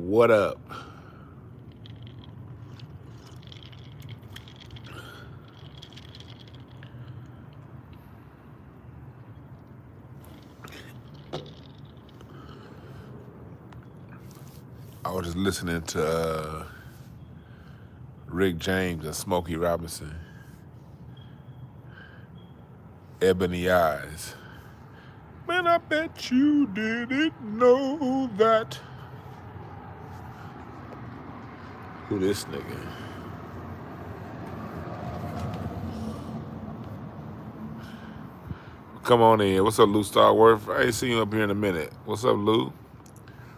What up? I was just listening to Rick James and Smokey Robinson. Ebony Eyes. Man, I bet you didn't know that. Who this nigga? Come on in. What's up, Lou Starworth? I ain't seen you up here in a minute. What's up, Lou?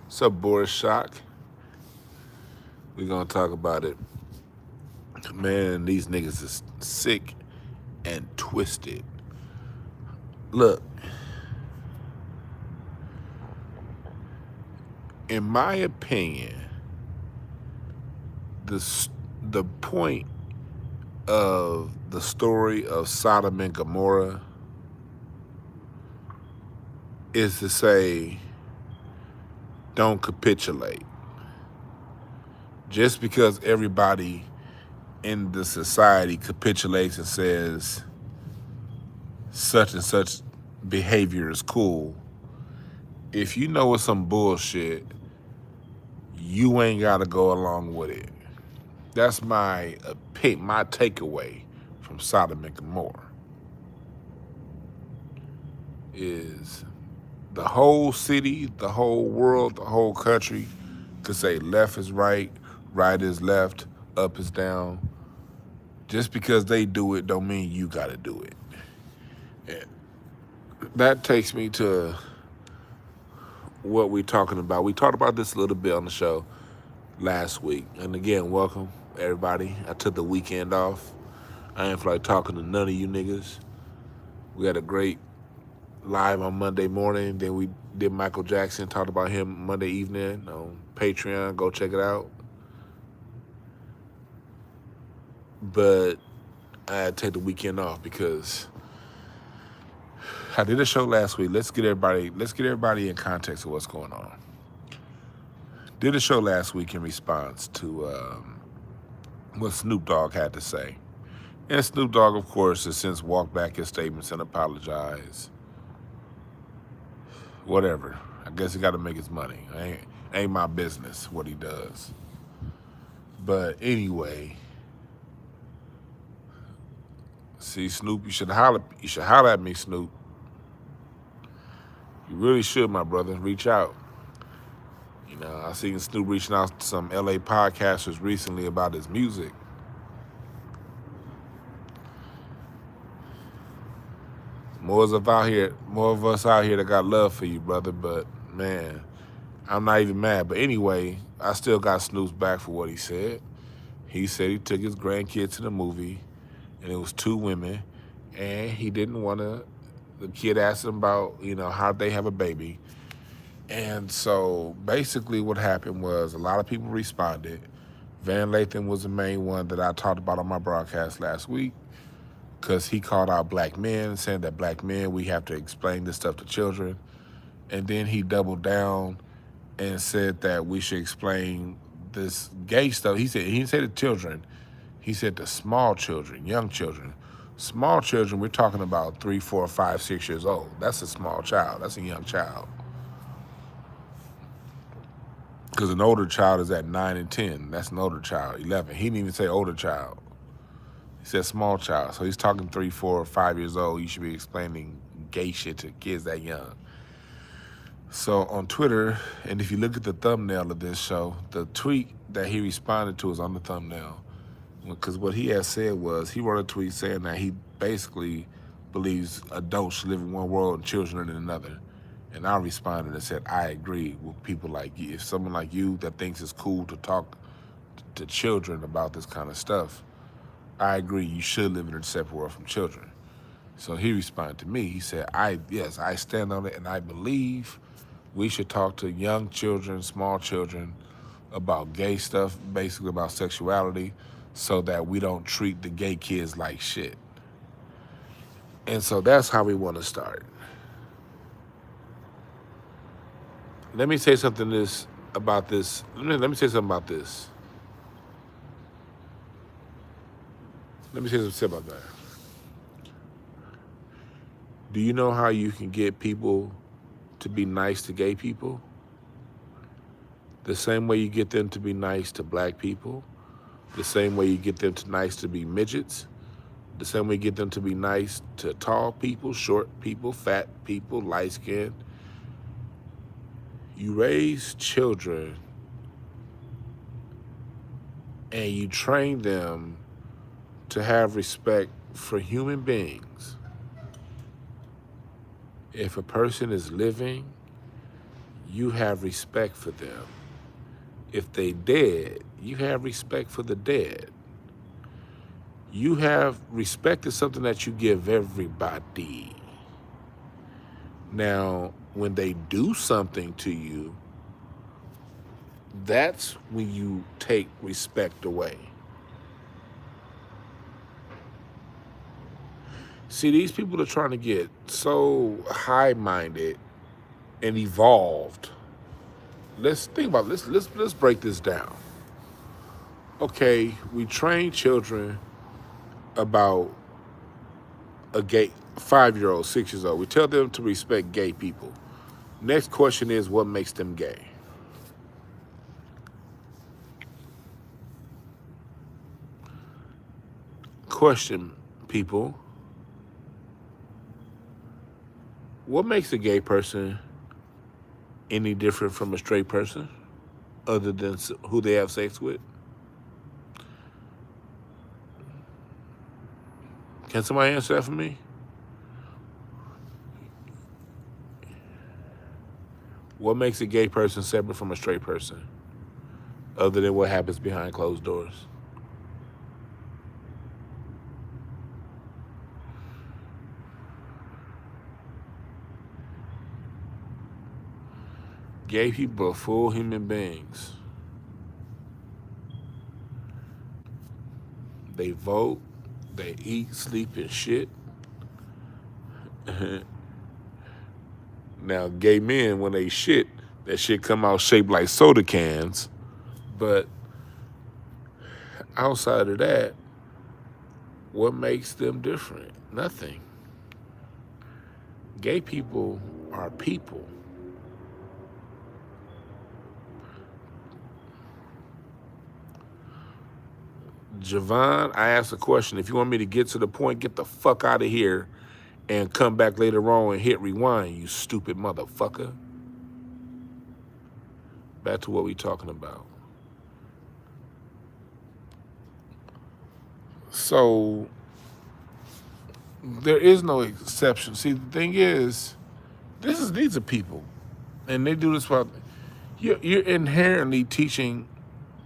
What's up, Boris Shock? We're gonna talk about it. Man, these niggas is sick and twisted. Look, in my opinion, the point of the story of Sodom and Gomorrah is to say, don't capitulate. Just because everybody in the society capitulates and says such and such behavior is cool, if you know it's some bullshit, you ain't gotta go along with it. That's my takeaway from Sodom and Gomorrah. Is the whole city, the whole world, the whole country could say left is right, right is left, up is down. Just because they do it don't mean you gotta do it. And that takes me to what we're talking about. We talked about this a little bit on the show last week. And again, welcome everybody. I took the weekend off. I ain't feel like talking to none of you niggas. We had a great live on Monday morning. Then we did Michael Jackson, talked about him Monday evening on Patreon. Go check it out. But I had to take the weekend off because I did a show last week. Let's get everybody in context of what's going on. Did a show last week in response to what Snoop Dogg had to say. And Snoop Dogg, of course, has since walked back his statements and apologized. Whatever. I guess he got to make his money. Ain't my business what he does. But anyway, see, Snoop, you should holler at me, Snoop. You really should, my brother. Reach out. You know, I seen Snoop reaching out to some LA podcasters recently about his music. More of us out here that got love for you, brother. But man, I'm not even mad. But anyway, I still got Snoop's back for what he said. He said he took his grandkids to the movie, and it was 2 women, and he didn't want to. The kid asked him about, how'd they have a baby. And so basically what happened was a lot of people responded. Van Lathan was the main one that I talked about on my broadcast last week because he called out black men, saying that black men, we have to explain this stuff to children. And then he doubled down and said that we should explain this gay stuff. He didn't say the children. He said the small children, young children. Small children, we're talking about 3, 4, 5, 6 years old. That's a small child. That's a young child. Because an older child is at 9 and 10. That's an older child, 11. He didn't even say older child. He said small child. So he's talking 3, 4, 5 years old. You should be explaining gay shit to kids that young. So on Twitter, and if you look at the thumbnail of this show, the tweet that he responded to is on the thumbnail. Because what he had said was, he wrote a tweet saying that he basically believes adults should live in one world and children in another. And I responded and said, I agree with people like you. If someone like you that thinks it's cool to talk to children about this kind of stuff, I agree, you should live in a separate world from children. So he responded to me. He said, yes, I stand on it, and I believe we should talk to young children, small children, about gay stuff, basically about sexuality, so that we don't treat the gay kids like shit. And so that's how we want to start. Let me say something about this. Let me say something about this. Let me say something about that. Do you know how you can get people to be nice to gay people? The same way you get them to be nice to black people, the same way you get them to nice to be midgets, the same way you get them to be nice to tall people, short people, fat people, light skinned. You raise children and you train them to have respect for human beings. If a person is living, you have respect for them. If they dead, you have respect for the dead. You have respect is something that you give everybody. Now, when they do something to you, that's when you take respect away. See, these people are trying to get so high-minded and evolved. Let's think about this. Let's break this down. Okay, we train children about a gay 5-year-old, 6 years old. We tell them to respect gay people. Next question is, what makes them gay? Question, people. What makes a gay person any different from a straight person other than who they have sex with? Can somebody answer that for me? What makes a gay person separate from a straight person other than what happens behind closed doors? Gay people are full human beings. They vote, they eat, sleep, and shit. Now, gay men, when they shit, that shit come out shaped like soda cans. But outside of that, what makes them different? Nothing. Gay people are people. Javon, I asked a question. If you want me to get to the point, get the fuck out of here and come back later on and hit rewind, you stupid motherfucker. Back to what we talking about. So there is no exception. See, the thing is, these are people, and they do this while you're inherently teaching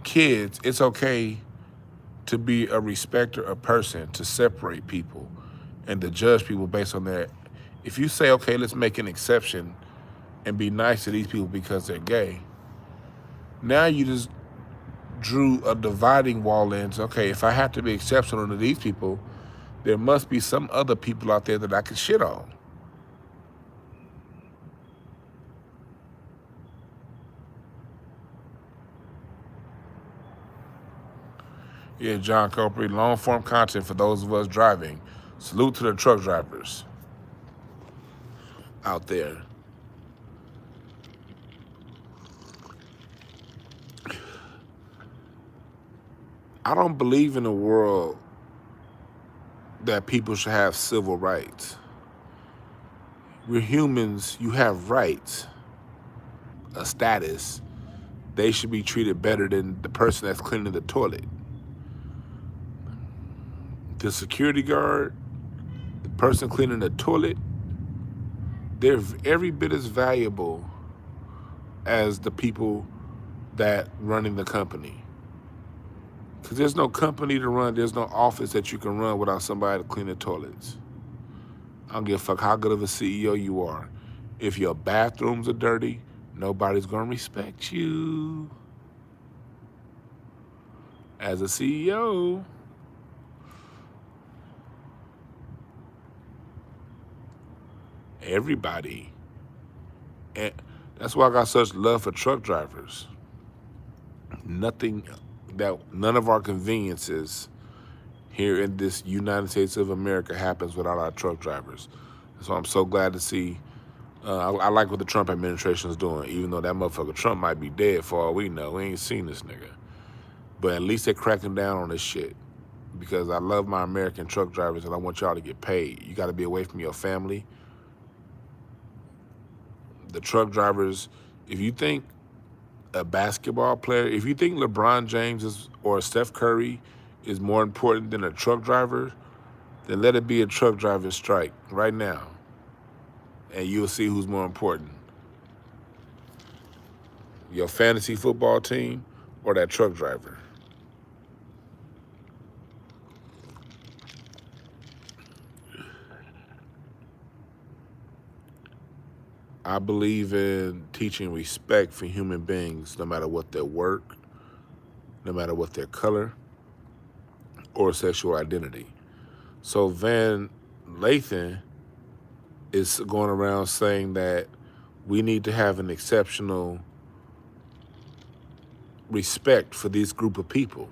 kids it's okay to be a respecter of person, to separate people, and to judge people based on that. If you say, okay, let's make an exception and be nice to these people because they're gay, now you just drew a dividing wall in. Okay, if I have to be exceptional to these people, there must be some other people out there that I can shit on. Yeah, John Copery, long form content for those of us driving. Salute to the truck drivers out there. I don't believe in a world that people should have civil rights. We're humans, you have rights, a status. They should be treated better than the person that's cleaning the toilet. The security guard, the person cleaning the toilet, they're every bit as valuable as the people that running the company. Because there's no company to run, there's no office that you can run without somebody to clean the toilets. I don't give a fuck how good of a CEO you are. If your bathrooms are dirty, nobody's gonna respect you. As a CEO, everybody. And that's why I got such love for truck drivers. None of our conveniences here in this United States of America happens without our truck drivers. So I'm so glad to see. I like what the Trump administration is doing, even though that motherfucker Trump might be dead for all we know. We ain't seen this nigga. But at least they're cracking down on this shit, because I love my American truck drivers and I want y'all to get paid. You got to be away from your family. The truck drivers, if you think a basketball player, if you think LeBron James or Steph Curry is more important than a truck driver, then let it be a truck driver strike right now, and you'll see who's more important: your fantasy football team or that truck driver. I believe in teaching respect for human beings, no matter what their work, no matter what their color or sexual identity. So Lathan is going around saying that we need to have an exceptional respect for this group of people.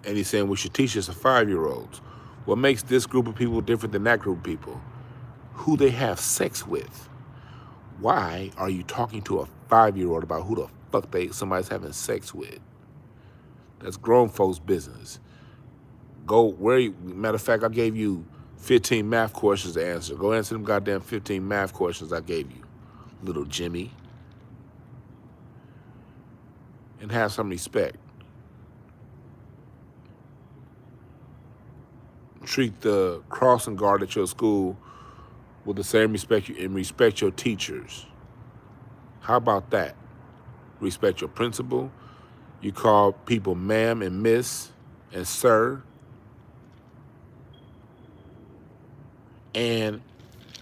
And he's saying we should teach this to 5-year-olds. What makes this group of people different than that group of people? Who they have sex with. Why are you talking to a 5-year-old about who the fuck somebody's having sex with? That's grown folks' business. Matter of fact, I gave you 15 math questions to answer. Go answer them goddamn 15 math questions I gave you, little Jimmy. And have some respect. Treat the crossing guard at your school with the same respect and respect your teachers. How about that? Respect your principal. You call people ma'am and miss and sir. And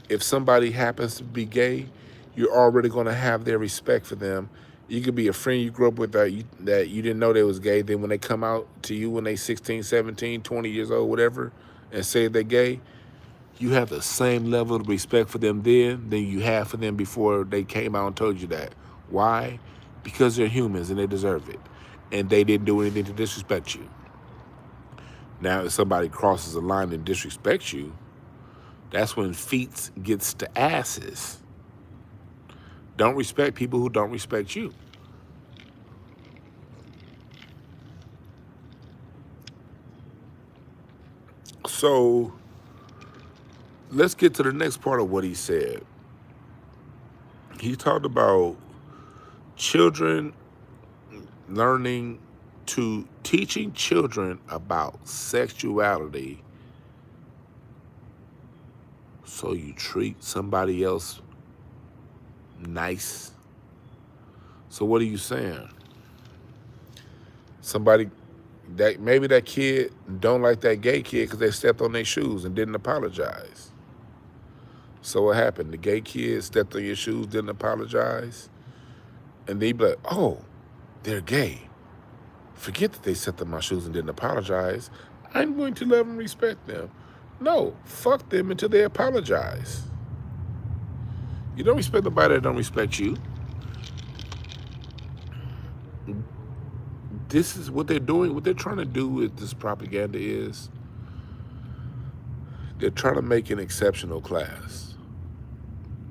if somebody happens to be gay, you're already going to have their respect for them. You could be a friend you grew up with that you didn't know they was gay. Then when they come out to you when they 16, 17, 20 years old, whatever, and say they're gay, you have the same level of respect for them then than you have for them before they came out and told you that. Why? Because they're humans and they deserve it. And they didn't do anything to disrespect you. Now, if somebody crosses the line and disrespects you, that's when feet gets to asses. Don't respect people who don't respect you. So let's get to the next part of what he said. He talked about children teaching children about sexuality so you treat somebody else nice. So what are you saying? Maybe that kid don't like that gay kid because they stepped on their shoes and didn't apologize. So what happened? The gay kid stepped on your shoes, didn't apologize, and they be like, oh, they're gay. Forget that they stepped on my shoes and didn't apologize. I'm going to love and respect them. No, fuck them until they apologize. You don't respect nobody that don't respect you. This is what they're doing. What they're trying to do with this propaganda is they're trying to make an exceptional class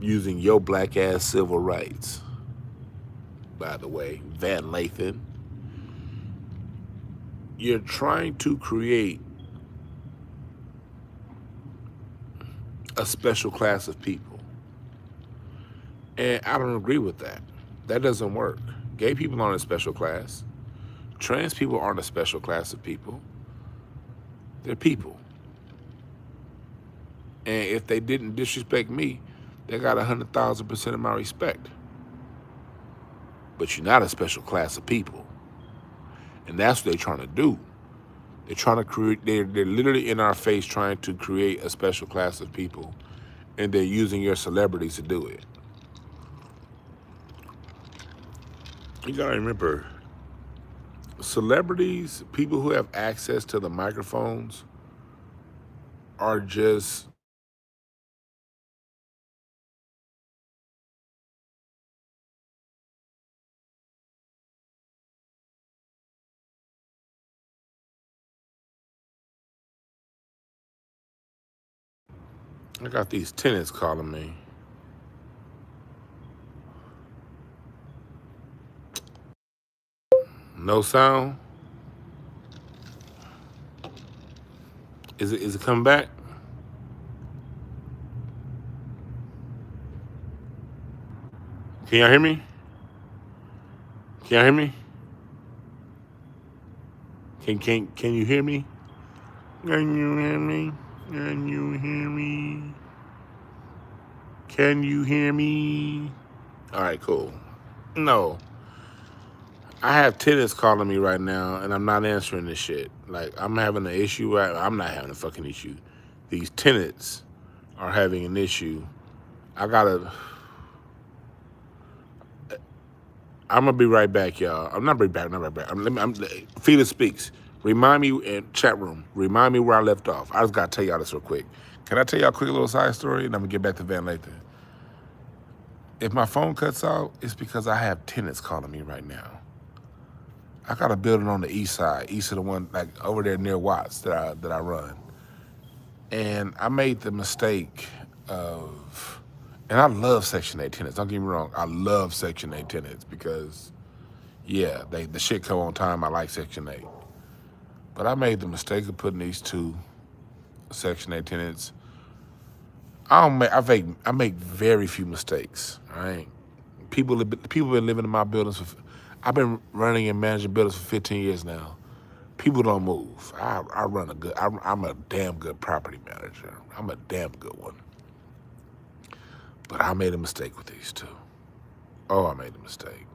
using your black ass civil rights. By the way, Lathan, you're trying to create a special class of people. And I don't agree with that. That doesn't work. Gay people aren't a special class. Trans people aren't a special class of people. They're people. And if they didn't disrespect me, they got 100,000% of my respect. But you're not a special class of people. And that's what they're trying to do. They're trying to create, they're literally in our face trying to create a special class of people. And they're using your celebrities to do it. You gotta remember, celebrities, people who have access to the microphones, are just I got these tenants calling me. No sound? Is it coming back? Can y'all hear me? Can y'all hear me? Can you hear me? Can you hear me? Can you hear me? Can you hear me? All right, cool. No. I have tenants calling me right now, and I'm not answering this shit. Like, I'm having an issue. I'm not having a fucking issue. These tenants are having an issue. I'm gonna be right back, y'all. I'm not right back. Felix speaks. Remind me in chat room. Remind me where I left off. I just gotta tell y'all this real quick. Can I tell y'all a quick little side story, and I'm gonna get back to Van Lathan. If my phone cuts out, it's because I have tenants calling me right now. I got a building on the east side, east of the one like over there near Watts that I run, and I made the mistake of. And I love Section 8 tenants. Don't get me wrong. I love Section 8 tenants because, yeah, the shit come on time. I like Section 8. But I made the mistake of putting these two Section 8 tenants. I make very few mistakes. All right, people been living in my buildings for. I've been running and managing buildings for 15 years now. People don't move. I run a good. I'm a damn good property manager. I'm a damn good one. But I made a mistake with these two. Oh, I made a mistake.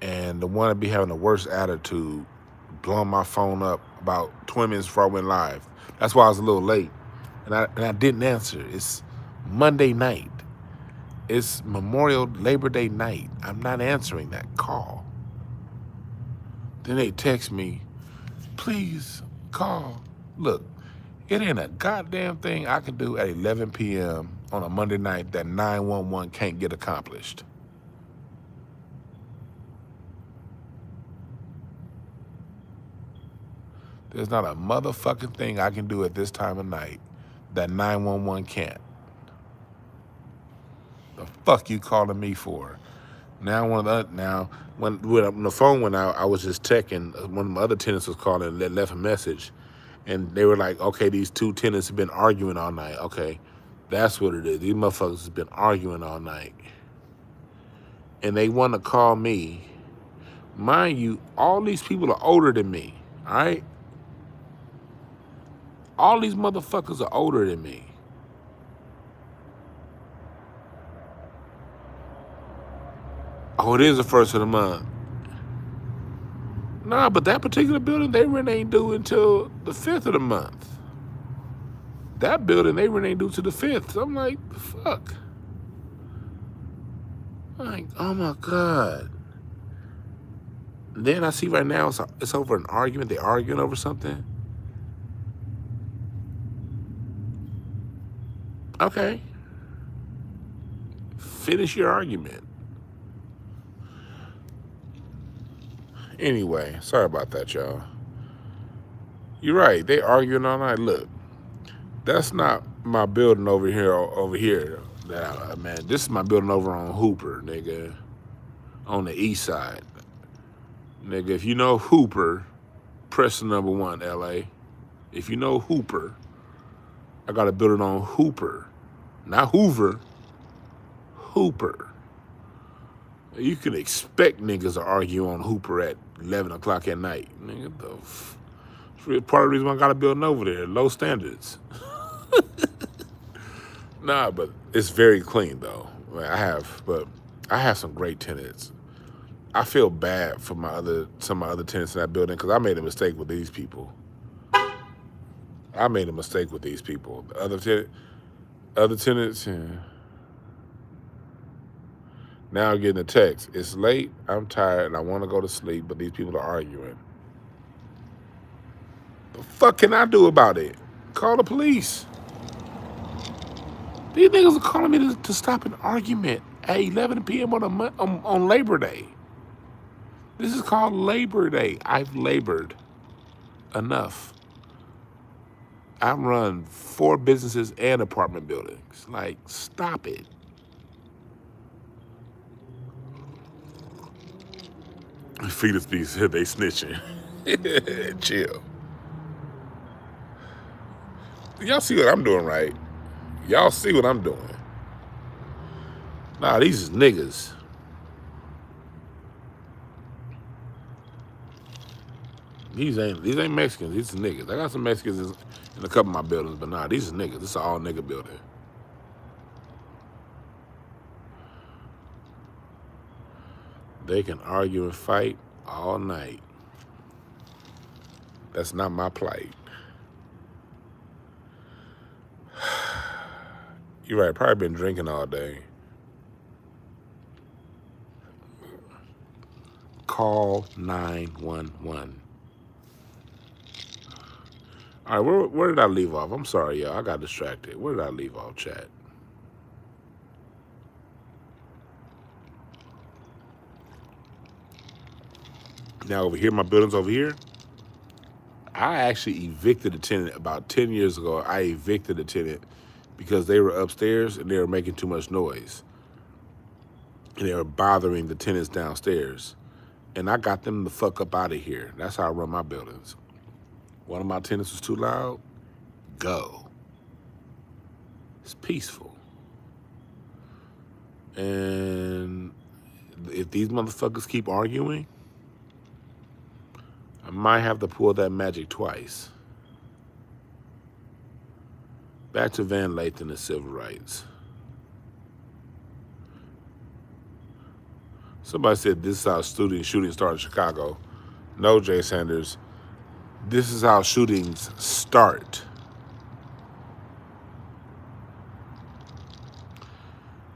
And the one that be having the worst attitude, blowing my phone up about 20 minutes before I went live. That's why I was a little late. And I didn't answer. It's Monday night. It's Memorial Labor Day night. I'm not answering that call. Then they text me, please call. Look, it ain't a goddamn thing I can do at 11 p.m. on a Monday night that 911 can't get accomplished. There's not a motherfucking thing I can do at this time of night that 911 can't. The fuck you calling me for? Now when the phone went out, I was just checking. One of my other tenants was calling and left a message, and they were like, "Okay, these two tenants have been arguing all night." Okay, that's what it is. These motherfuckers have been arguing all night, and they want to call me. Mind you, all these people are older than me. All right, all these motherfuckers are older than me. Oh, it is the first of the month. Nah, but that particular building, they rent ain't due until the 5th of the month. That building, they rent ain't due to the 5th. So I'm like, the fuck? I'm like, oh my God. Then I see right now it's over an argument. They're arguing over something. Okay. Finish your argument. Anyway, sorry about that, y'all. You're right. They arguing all night. Look, that's not my building over here. Man, this is my building over on Hooper, nigga. On the east side. Nigga, if you know Hooper, press the number 1, LA. If you know Hooper, I got a building on Hooper. Not Hoover. Hooper. You can expect niggas to argue on Hooper at 11 o'clock at night. Nigga, it's part of the reason why I got a building over there. Low standards. Nah, but it's very clean though. I have some great tenants. I feel bad for some of my other tenants in that building because I made a mistake with these people. The other tenants, yeah. Now I'm getting a text. It's late, I'm tired, and I want to go to sleep, but these people are arguing. The fuck can I do about it? Call the police. These niggas are calling me to stop an argument at 11 p.m. on Labor Day. This is called Labor Day. I've labored enough. I run 4 businesses and apartment buildings. Like, stop it. Fetus piece, they snitching. Chill. Y'all see what I'm doing, right? Y'all see what I'm doing. Nah, these is niggas. These ain't Mexicans. These is niggas. I got some Mexicans in a couple of my buildings, but nah, these is niggas. This is an all nigga building. They can argue and fight all night. That's not my plight. You're right, probably been drinking all day. Call 911. All right, where did I leave off? I'm sorry, y'all. I got distracted. Where did I leave off, chat? Now over here, my building's over here. I actually evicted a tenant about 10 years ago. I evicted a tenant because they were upstairs and they were making too much noise. And they were bothering the tenants downstairs. And I got them the fuck up out of here. That's how I run my buildings. One of my tenants was too loud. Go. It's peaceful. And if these motherfuckers keep arguing, I might have to pull that magic twice. Back to Van Lathan and civil rights. Somebody said this is how shooting started in Chicago. No, Jay Sanders. This is how shootings start.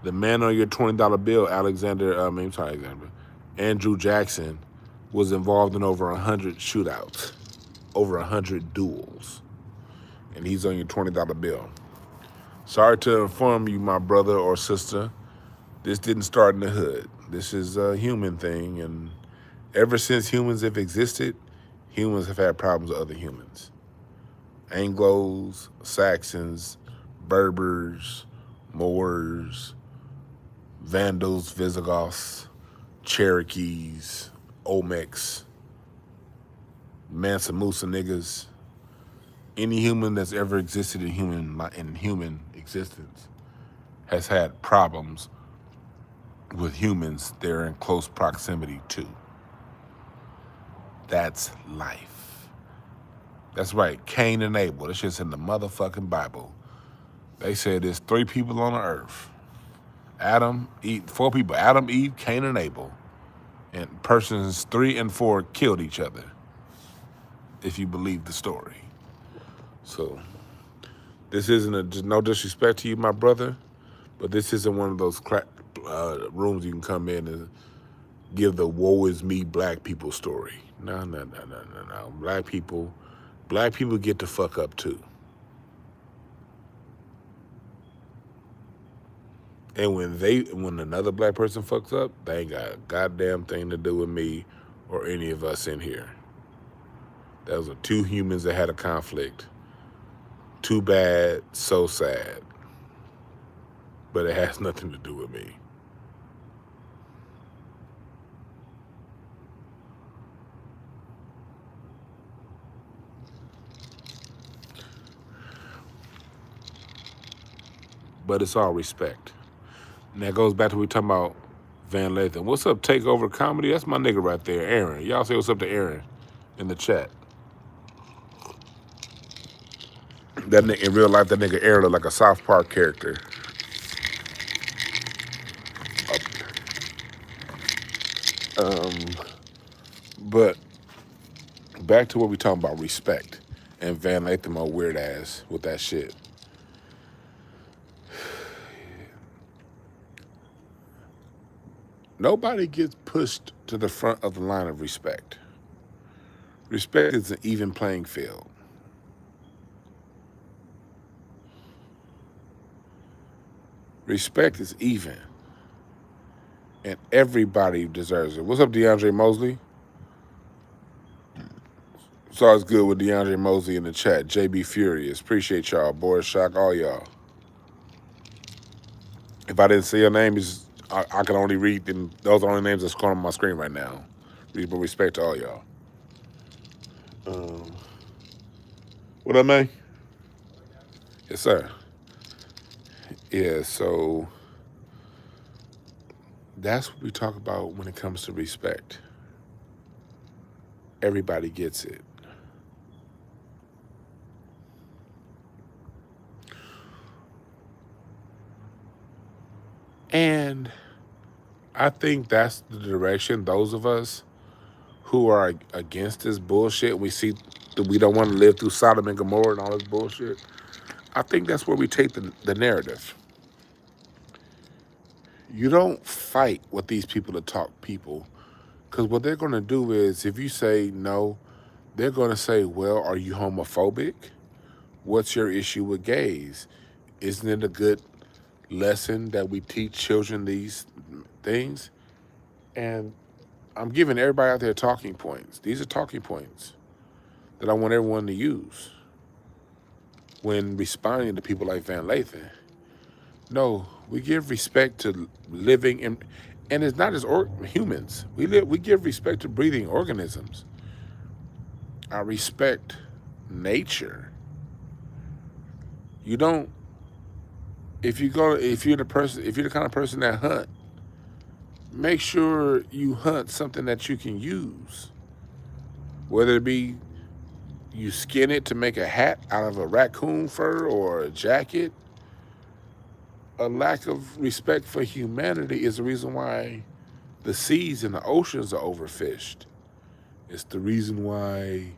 The man on your $20 bill, Andrew Jackson, was involved in over 100 shootouts, over 100 duels, and he's on your $20 bill. Sorry to inform you, my brother or sister, this didn't start in the hood. This is a human thing, and ever since humans have existed, humans have had problems with other humans. Anglos, Saxons, Berbers, Moors, Vandals, Visigoths, Cherokees, Olmecs, Mansa Musa niggas. Any human that's ever existed in human existence has had problems with humans they're in close proximity to. That's life. That's right, Cain and Abel. This shit's in the motherfucking Bible. They said there's 3 people on the earth. 4 people, Adam, Eve, Cain, and Abel. And persons 3 and 4 killed each other, if you believe the story. So, this isn't no disrespect to you, my brother, but this isn't one of those rooms you can come in and give the woe is me black people story. No. Black people get the fuck up too. And when another black person fucks up, they ain't got a goddamn thing to do with me or any of us in here. Those are 2 humans that had a conflict. Too bad, so sad. But it has nothing to do with me. But it's all respect. And that goes back to what we talking about Van Lathan. What's up, Takeover Comedy? That's my nigga right there, Aaron. Y'all say what's up to Aaron in the chat. That nigga, in real life, that nigga Aaron look like a South Park character. But back to what we talking about, respect. And Van Lathan, my weird ass with that shit. Nobody gets pushed to the front of the line of respect. Respect is an even playing field. Respect is even. And everybody deserves it. What's up, DeAndre Mosley? It's always good with DeAndre Mosley in the chat. JB Furious. Appreciate y'all. Boris Shock, all y'all. If I didn't see your name, I can only read them. Those are the only names that's calling on my screen right now. But respect to all y'all. What up, man? Yes, sir. Yeah, so that's what we talk about when it comes to respect. Everybody gets it. And I think that's the direction those of us who are against this bullshit, we see that we don't want to live through Sodom and Gomorrah and all this bullshit. I think that's where we take the narrative. You don't fight with these people to talk people, because what they're going to do is, if you say no, they're going to say, well, are you homophobic? What's your issue with gays? Isn't it a good lesson that we teach children these things? And I'm giving everybody out there talking points. These are talking points that I want everyone to use when responding to people like Van Lathan. No, we give respect to living, and it's not just humans. We give respect to breathing organisms. I respect nature. You don't. If you're the kind of person that hunt, make sure you hunt something that you can use. Whether it be you skin it to make a hat out of a raccoon fur or a jacket. A lack of respect for humanity is the reason why the seas and the oceans are overfished. It's the reason why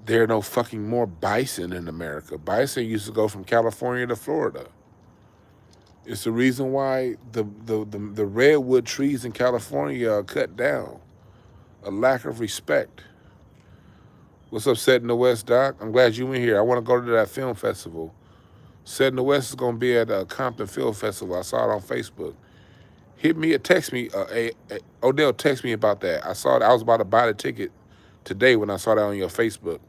there are no fucking more bison in America. Bison used to go from California to Florida. It's the reason why the redwood trees in California are cut down. A lack of respect. What's up, Set in the West, Doc? I'm glad you in here. I want to go to that film festival. Set in the West is going to be at Compton Film Festival. I saw it on Facebook. Hit me, text me. Odell, text me about that. I saw it. I was about to buy the ticket today when I saw that on your Facebook,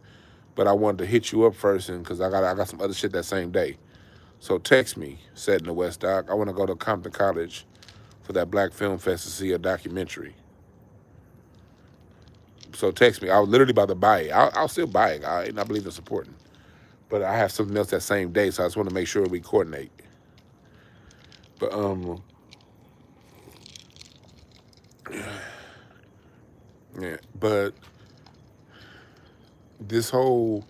but I wanted to hit you up first, and because I got some other shit that same day. So text me, Set in the West, Doc. I want to go to Compton College for that Black Film Fest to see a documentary. So text me. I was literally about to buy it. I'll still buy it. I believe it's important. But I have something else that same day, so I just want to make sure we coordinate. But yeah. But this whole,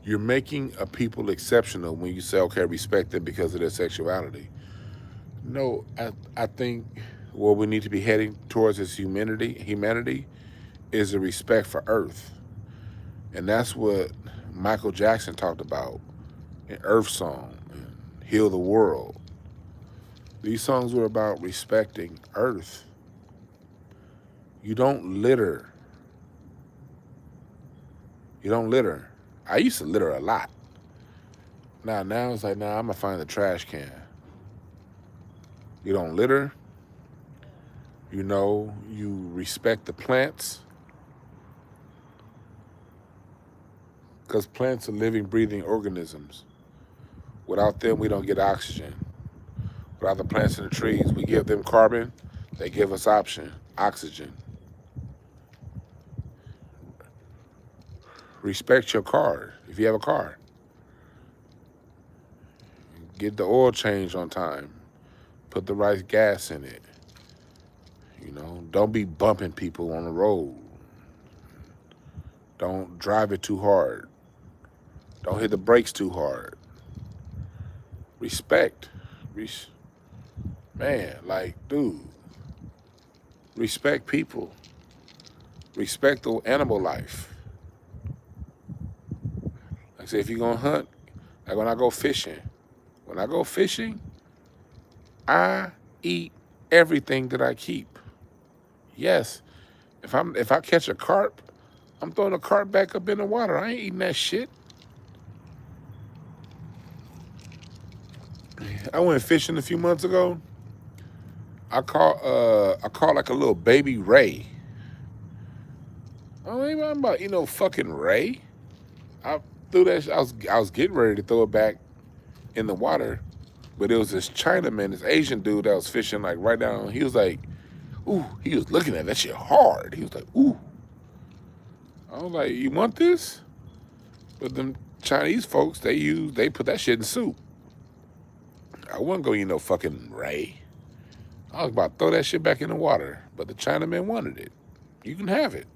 you're making a people exceptional when you say, okay, respect them because of their sexuality. No, I think what we need to be heading towards is humanity is a respect for Earth. And that's what Michael Jackson talked about in Earth Song and Heal the World. These songs were about respecting Earth. You don't litter. You don't litter. I used to litter a lot. Now it's like, I'm gonna find the trash can. You don't litter. You respect the plants. Because plants are living, breathing organisms. Without them, we don't get oxygen. Without the plants and the trees, we give them carbon, they give us oxygen. Respect your car, if you have a car. Get the oil change on time. Put the right gas in it. Don't be bumping people on the road. Don't drive it too hard. Don't hit the brakes too hard. Respect. Man, dude. Respect people. Respect the animal life. Like I say, if you're going to hunt, like when I go fishing. When I go fishing, I eat everything that I keep. Yes. If I catch a carp, I'm throwing the carp back up in the water. I ain't eating that shit. I went fishing a few months ago. I caught like a little baby ray. I don't even about fucking ray. I threw that. I was getting ready to throw it back in the water, but it was this Chinaman, this Asian dude that was fishing like right down. He was like, ooh. He was looking at that shit hard. He was like, ooh. I was like, you want this? But them Chinese folks, they put that shit in soup. I wasn't gonna eat no fucking ray. I was about to throw that shit back in the water, but the Chinaman wanted it. You can have it.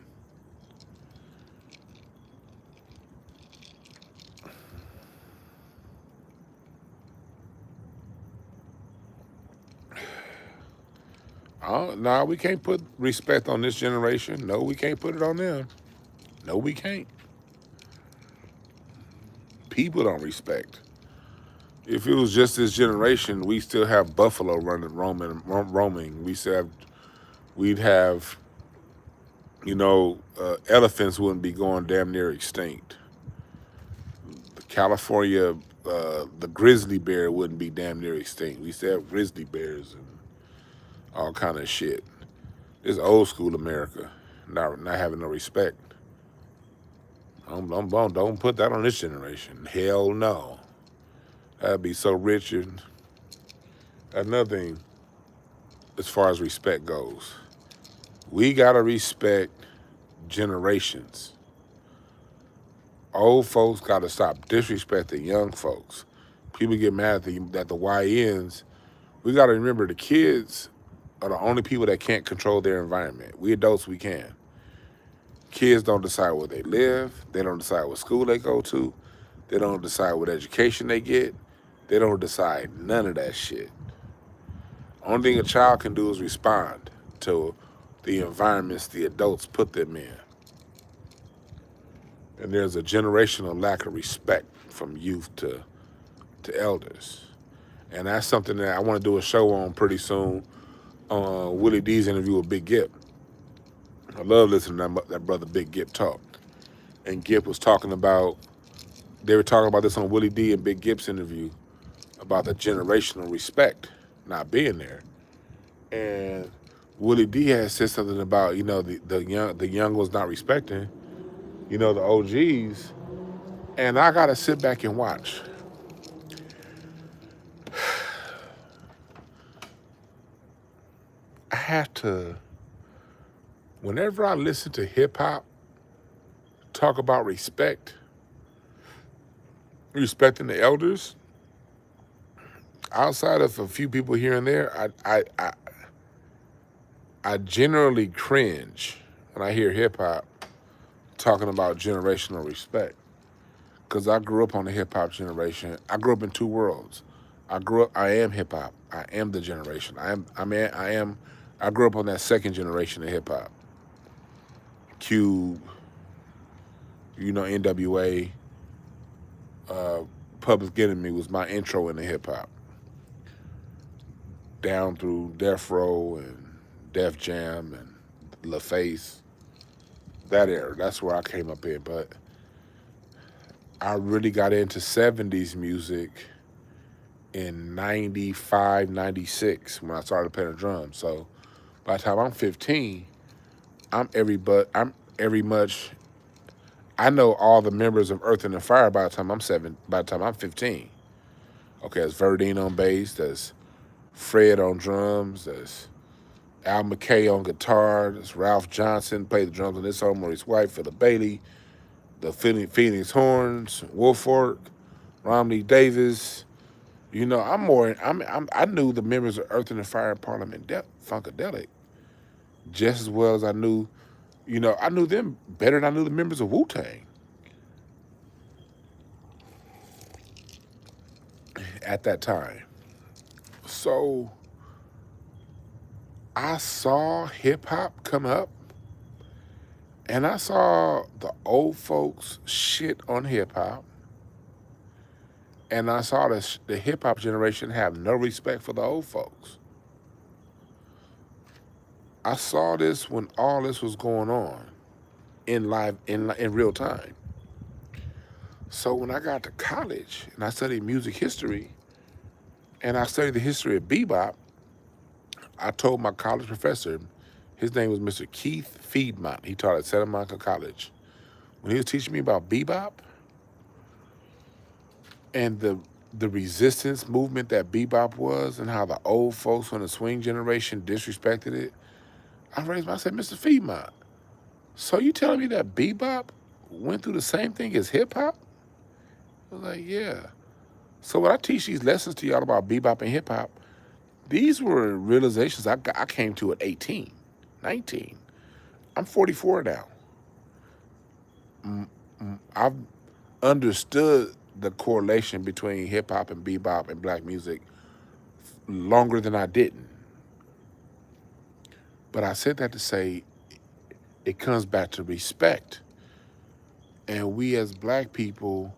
Nah, we can't put respect on this generation. No, we can't put it on them. No, we can't. People don't respect. If it was just this generation, we still have buffalo roaming. We'd have, elephants wouldn't be going damn near extinct. California, the grizzly bear wouldn't be damn near extinct. We still have grizzly bears and all kind of shit. This old school America, not having no respect. Don't put that on this generation. Hell no. That'd be so rich. And another thing, as far as respect goes, we gotta respect generations. Old folks gotta stop disrespecting young folks. People get mad at the YNs. We gotta remember the kids are the only people that can't control their environment. We adults, we can. Kids don't decide where they live. They don't decide what school they go to. They don't decide what education they get. They don't decide none of that shit. Only thing a child can do is respond to the environments the adults put them in. And there's a generational lack of respect from youth to elders. And that's something that I want to do a show on pretty soon. Willie D's interview with Big Gip. I love listening to that brother Big Gip talk. And Gip was talking about, they were talking about this on Willie D and Big Gip's interview about the generational respect not being there. And Willie D had said something about, the young was not respecting, the OGs. And I gotta sit back and watch. I have to, whenever I listen to hip hop talk about respecting the elders, outside of a few people here and there, I generally cringe when I hear hip hop talking about generational respect. Because I grew up on the hip hop generation. I grew up in two worlds. I am hip hop. I am the generation. I grew up on that second generation of hip hop. Cube, NWA, Public Enemy was my intro into hip hop. Down through Death Row and Def Jam and LaFace. That era, that's where I came up in. But I really got into 70s music in 95, 96 when I started playing the drums. So by the time I'm 15, I know all the members of Earth and Fire by the time I'm 15. Okay, there's Verdine on bass, there's Fred on drums, there's Al McKay on guitar, there's Ralph Johnson played the drums on this song, Maurice White, Philip Bailey, the Phoenix Horns, Wolfork, Romney Davis. I knew the members of Earth and Fire Parliament Funkadelic just as well as I knew them better than I knew the members of Wu-Tang. At that time. So I saw hip hop come up and I saw the old folks shit on hip hop. And I saw the hip hop generation have no respect for the old folks. I saw this when all this was going on in real time. So when I got to college and I studied music history and I studied the history of bebop, I told my college professor, his name was Mr. Keith Piedmont. He taught at Santa Monica College. When he was teaching me about bebop and the resistance movement that bebop was and how the old folks from the swing generation disrespected it, I raised my, I said, Mr. Piedmont, so you telling me that bebop went through the same thing as hip hop? I was like, yeah. So when I teach these lessons to y'all about bebop and hip hop, these were realizations I came to at 18, 19. I'm 44 now. I've understood the correlation between hip hop and bebop and black music longer than I didn't. But I said that to say it comes back to respect. And we as black people,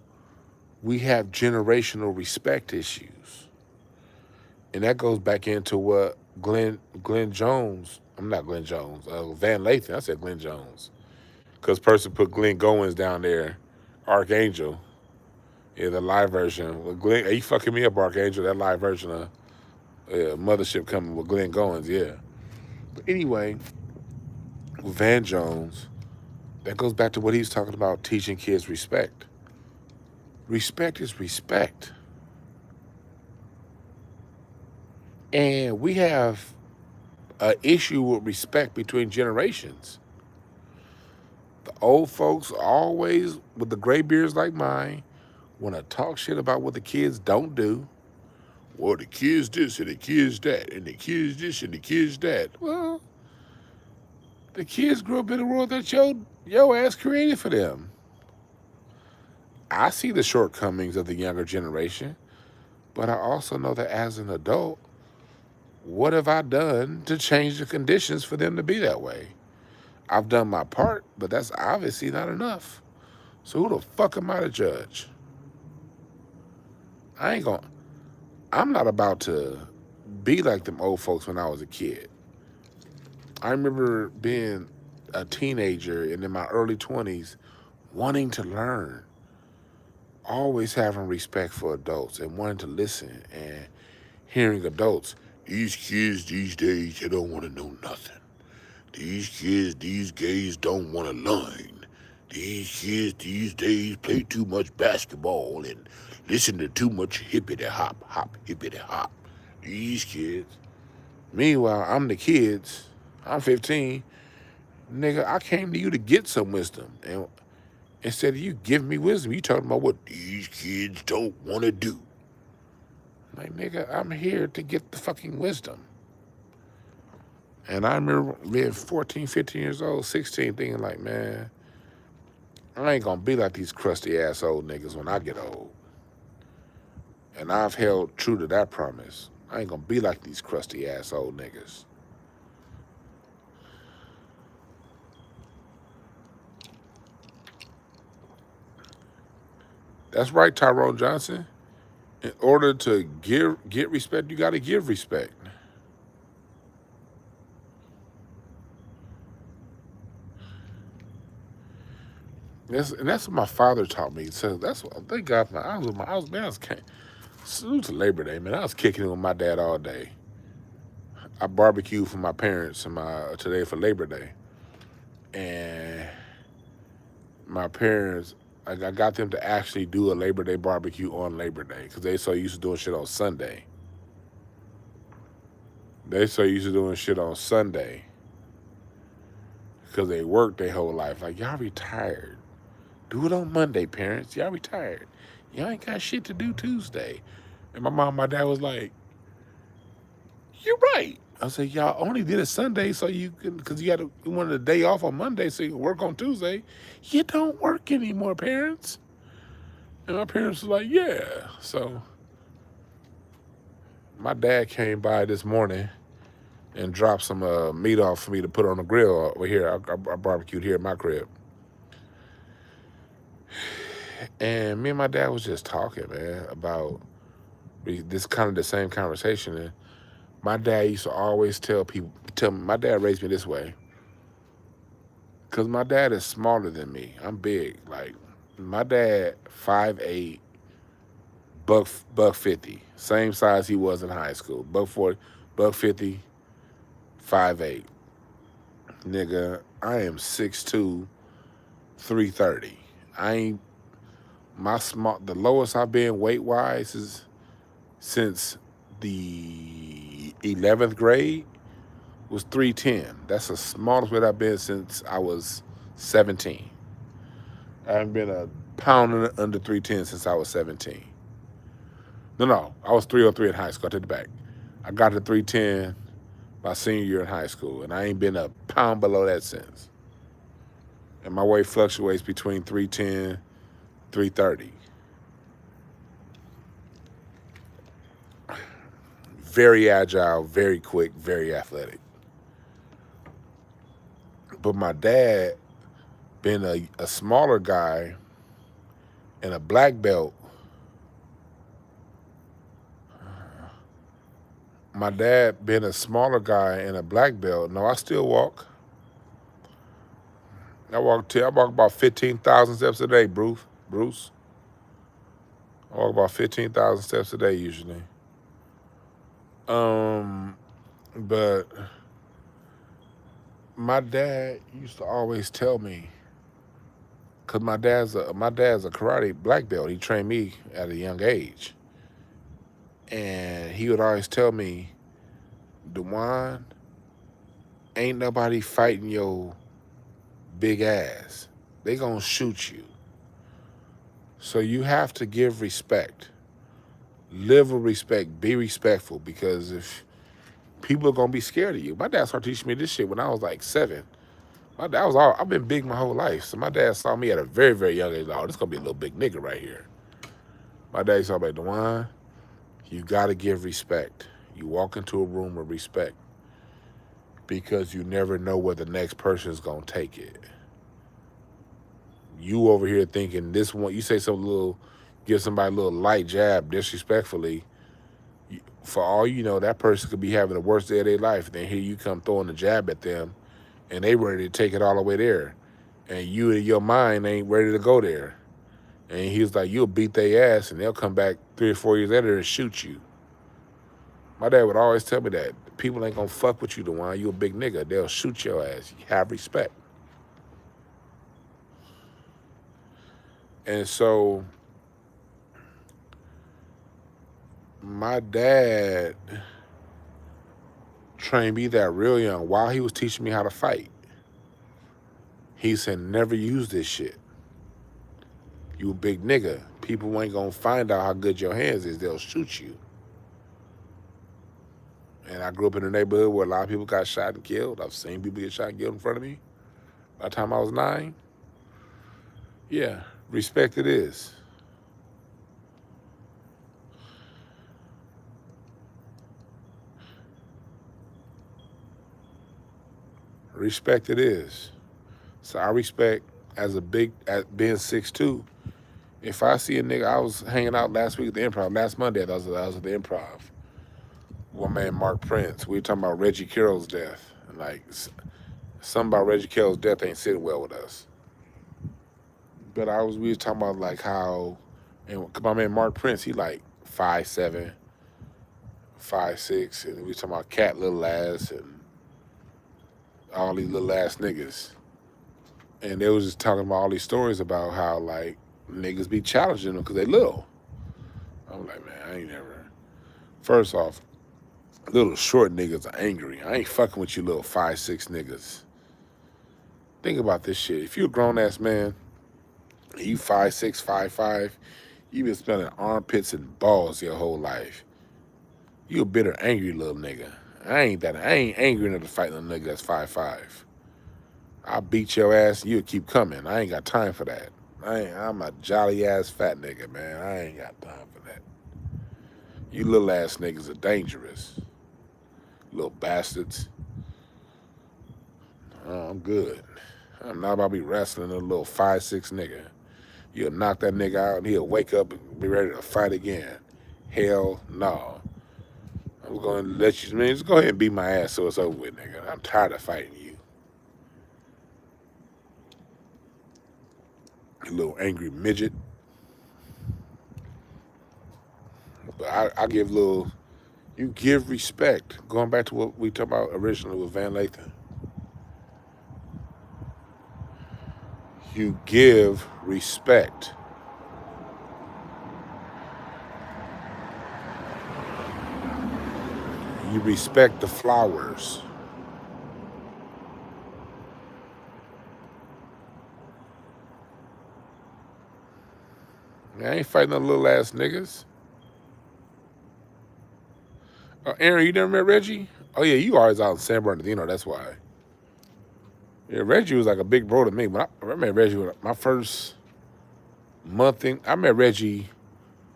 we have generational respect issues. And that goes back into what Glenn Jones, I'm not Glenn Jones, Van Lathan, I said Glenn Jones. Because person put Glenn Goins down there, Archangel, yeah, the live version. Well, Glenn, are you fucking me up, Archangel? That live version of Mothership coming with Glenn Goins, yeah. But anyway, with Van Jones, that goes back to what he was talking about, teaching kids respect. Respect is respect. And we have an issue with respect between generations. The old folks always, with the gray beards like mine, want to talk shit about what the kids don't do. Well, the kids this and the kids that, and the kids this and the kids that. Well, the kids grew up in a world that your ass created for them. I see the shortcomings of the younger generation, but I also know that as an adult, what have I done to change the conditions for them to be that way? I've done my part, but that's obviously not enough. So who the fuck am I to judge? I'm not about to be like them old folks when I was a kid. I remember being a teenager and in my early 20s wanting to learn, always having respect for adults and wanting to listen and hearing adults. These kids these days, they don't want to know nothing. These kids, these gays don't want to learn. These kids these days play too much basketball and listen to too much hippity hop, hop, hippity hop. These kids. Meanwhile, I'm the kids. I'm 15. Nigga, I came to you to get some wisdom. And instead of you giving me wisdom, you talking about what these kids don't want to do. Like, nigga, I'm here to get the fucking wisdom. And I remember being 14, 15 years old, 16, thinking like, man, I ain't gonna be like these crusty ass old niggas when I get old. And I've held true to that promise. I ain't gonna be like these crusty ass old niggas. That's right, Tyrone Johnson. In order to get respect, you gotta give respect. That's what my father taught me. So that's what thank God I was salute to Labor Day, man. I was kicking it with my dad all day. I barbecued for my parents and today for Labor Day. And my parents, I got them to actually do a Labor Day barbecue on Labor Day because they so used to doing shit on Sunday. They so used to doing shit on Sunday because they worked their whole life. Like, y'all retired. Do it on Monday, parents. Y'all retired. Y'all ain't got shit to do Tuesday. And my mom and my dad was like, you're right. I said, y'all only did it Sunday so you can, because you wanted a day off on Monday so you can work on Tuesday. You don't work anymore, parents. And my parents was like, yeah. So my dad came by this morning and dropped some meat off for me to put on the grill over here. I barbecued here at my crib. And me and my dad was just talking, man, about this kind of the same conversation. And my dad used to always tell my dad raised me this way. Because my dad is smaller than me. I'm big. Like, my dad, 5'8", buck 50. Same size he was in high school. Buck 40, buck 50. 5'8". Nigga, I am 6'2", 330. I ain't the lowest I've been weight wise is since the 11th grade was 310. That's the smallest weight I've been since I was 17. I haven't been a pound under 310 since I was 17. No, I was 303 in high school. I take it back. I got to 310 my senior year in high school, and I ain't been a pound below that since. And my weight fluctuates between 310, 330. Very agile, very quick, very athletic. But my dad, being a smaller guy and a black belt, my dad being a smaller guy and a black belt, no, I still walk. I walk about 15,000 steps a day, Bruce. I walk about 15,000 steps a day usually. But my dad used to always tell me, cause my dad's a karate black belt. He trained me at a young age, and he would always tell me, Dwann, ain't nobody fighting your big ass. They gonna shoot you. So you have to give respect. Live with respect. Be respectful, because if people are gonna be scared of you. My dad started teaching me this shit when I was like 7. I've been big my whole life. So my dad saw me at a very, very young age. Oh, this gonna be a little big nigga right here. My dad saw me like, Dwann, you gotta give respect. You walk into a room with respect, because you never know where the next person's gonna take it. You over here thinking this one, you say some little, give somebody a little light jab disrespectfully, for all you know, that person could be having the worst day of their life. Then here you come throwing a jab at them, and they ready to take it all the way there. And you in your mind ain't ready to go there. And he's like, you'll beat their ass, and they'll come back 3 or 4 years later and shoot you. My dad would always tell me that. People ain't gonna fuck with you, Dwann. You a big nigga. They'll shoot your ass. You have respect. And so my dad trained me that real young. While he was teaching me how to fight, he said, never use this shit. You a big nigga. People ain't gonna find out how good your hands is. They'll shoot you. And I grew up in a neighborhood where a lot of people got shot and killed. I've seen people get shot and killed in front of me. By the time I was 9, yeah, respect it is. Respect it is. So I respect as being 6'2". If I see a nigga, I was hanging out last week at the Improv. Last Monday, I was at the Improv. One man, Mark Prince. We were talking about Reggie Carroll's death. And like, something about Reggie Carroll's death ain't sitting well with us. But we was talking about like how, and my man Mark Prince, he like 5'7", 5'6", and we was talking about Cat Little Ass and all these little ass niggas. And they was just talking about all these stories about how like niggas be challenging them because they little. I'm like, man, I ain't never. First off, little short niggas are angry. I ain't fucking with you little 5'6" niggas. Think about this shit. If you a grown ass man, and you 5'6", 5'5", you been spending armpits and balls your whole life. You a bitter, angry little nigga. I ain't angry enough to fight a nigga that's 5'5". I'll beat your ass and you'll keep coming. I ain't got time for that. I'm a jolly ass fat nigga, man. I ain't got time for that. You little ass niggas are dangerous. Little bastards. Oh, I'm good. I'm not about to be wrestling a little 5'6" nigga. You'll knock that nigga out and he'll wake up and be ready to fight again. Hell no. I'm going to let you, man, just go ahead and beat my ass so it's over with, nigga. I'm tired of fighting you. You little angry midget. But I give little, You give respect. Going back to what we talked about originally with Van Lathan. You give respect. You respect the flowers. I ain't fighting no little ass niggas. Aaron, you never met Reggie? Oh yeah, you always out in San Bernardino. That's why. Yeah, Reggie was like a big bro to me. When I met Reggie, my first month in, I met Reggie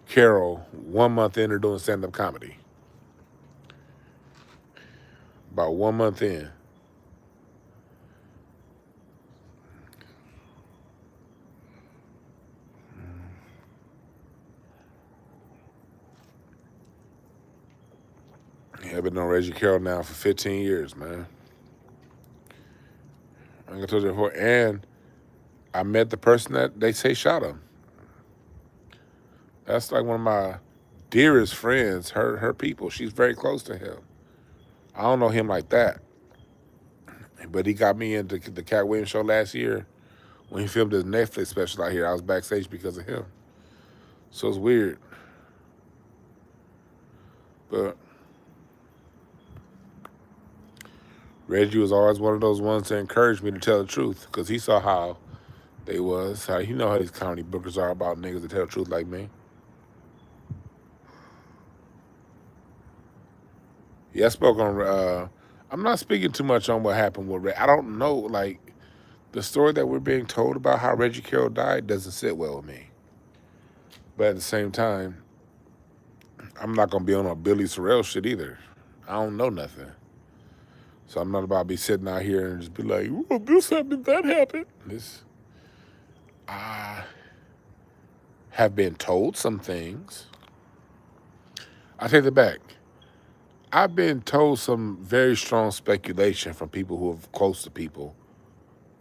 Carroll 1 month in, or doing stand-up comedy. About 1 month in. Yeah, I've been on Reggie Carroll now for 15 years, man. I told you before, and I met the person that they say shot him. That's like one of my dearest friends. Her people. She's very close to him. I don't know him like that, but he got me into the Cat Williams show last year when he filmed his Netflix special out here. I was backstage because of him. So it's weird, but Reggie was always one of those ones to encourage me to tell the truth because he saw how they was. How you know how these comedy bookers are about niggas that tell the truth like me. Yeah, I spoke on. I'm not speaking too much on what happened with Reggie. I don't know, like the story that we're being told about how Reggie Carroll died doesn't sit well with me. But at the same time, I'm not gonna be on a Billy Sorrell shit either. I don't know nothing. So I'm not about to be sitting out here and just be like, well, this happened, that happened. I have been told some things. I take it back. I've been told some very strong speculation from people who are close to people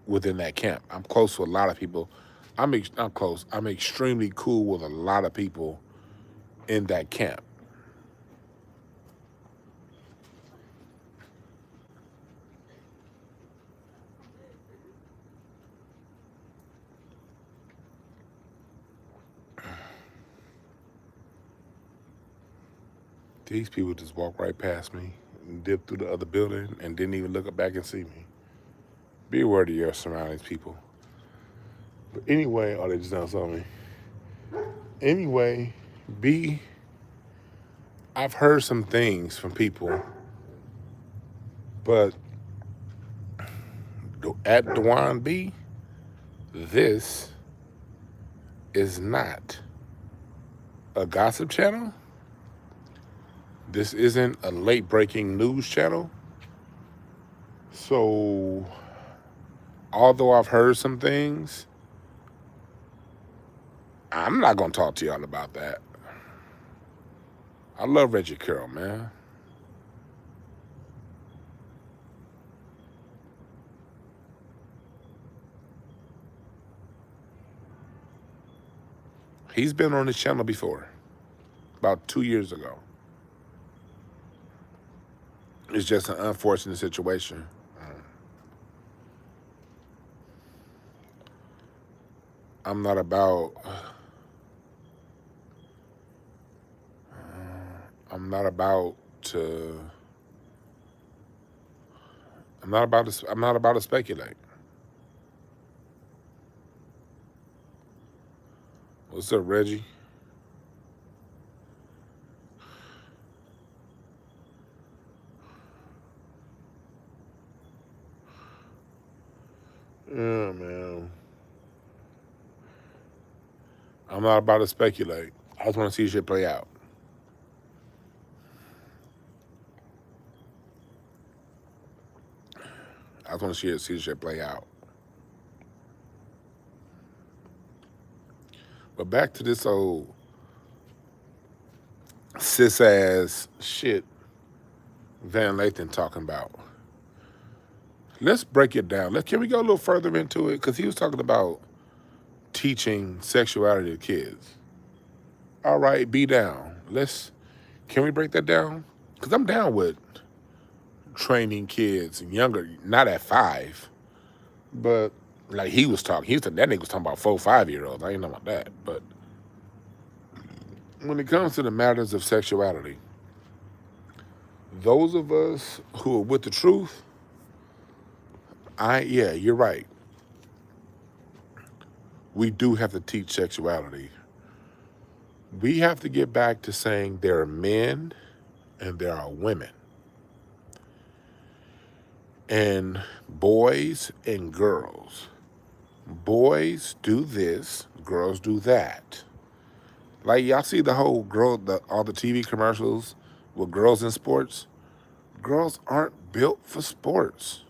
within that camp. I'm close to a lot of people. I'm close. I'm extremely cool with a lot of people in that camp. These people just walked right past me and dipped through the other building and didn't even look back and see me. Be aware of your surroundings, people. But anyway, oh, they just now saw me. Anyway, I've heard some things from people, but at Dwann B, this is not a gossip channel. This isn't a late breaking news channel. So, although I've heard some things, I'm not going to talk to y'all about that. I love Reggie Carroll, man. He's been on this channel before, about 2 years ago. It's just an unfortunate situation. I'm not about. I'm not about to. I'm not about to. I'm not about to speculate. What's up, Reggie? Yeah, man. I'm not about to speculate. I just want to see shit play out. I just want to see shit play out. But back to this old cis ass shit Van Lathan talking about. Let's break it down. Can we go a little further into it? Because he was talking about teaching sexuality to kids. All right, be down. Can we break that down? Because I'm down with training kids and younger, not at 5, but like he was talking, that nigga was talking about 4, 5-year-olds. I ain't know about that. But when it comes to the matters of sexuality, those of us who are with the truth, yeah, you're right. We do have to teach sexuality. We have to get back to saying there are men and there are women. And boys and girls. Boys do this, girls do that. Like y'all see the whole all the TV commercials with girls in sports. Girls aren't built for sports.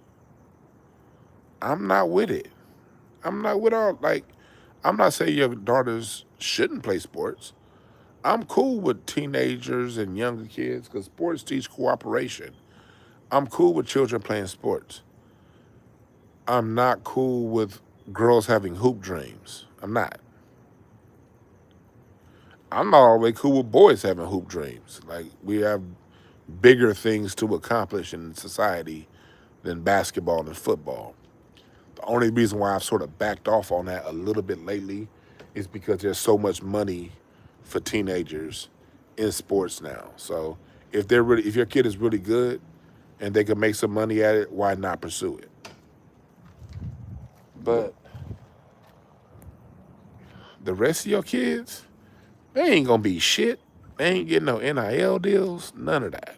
I'm not with it. I'm not with all, like, I'm not saying your daughters shouldn't play sports. I'm cool with teenagers and younger kids because sports teach cooperation. I'm cool with children playing sports. I'm not cool with girls having hoop dreams. I'm not. I'm not all the way cool with boys having hoop dreams. Like, we have bigger things to accomplish in society than basketball and football. The only reason why I've sort of backed off on that a little bit lately is because there's so much money for teenagers in sports now. So if your kid is really good and they can make some money at it, why not pursue it? But the rest of your kids, they ain't gonna be shit. They ain't getting no NIL deals, none of that.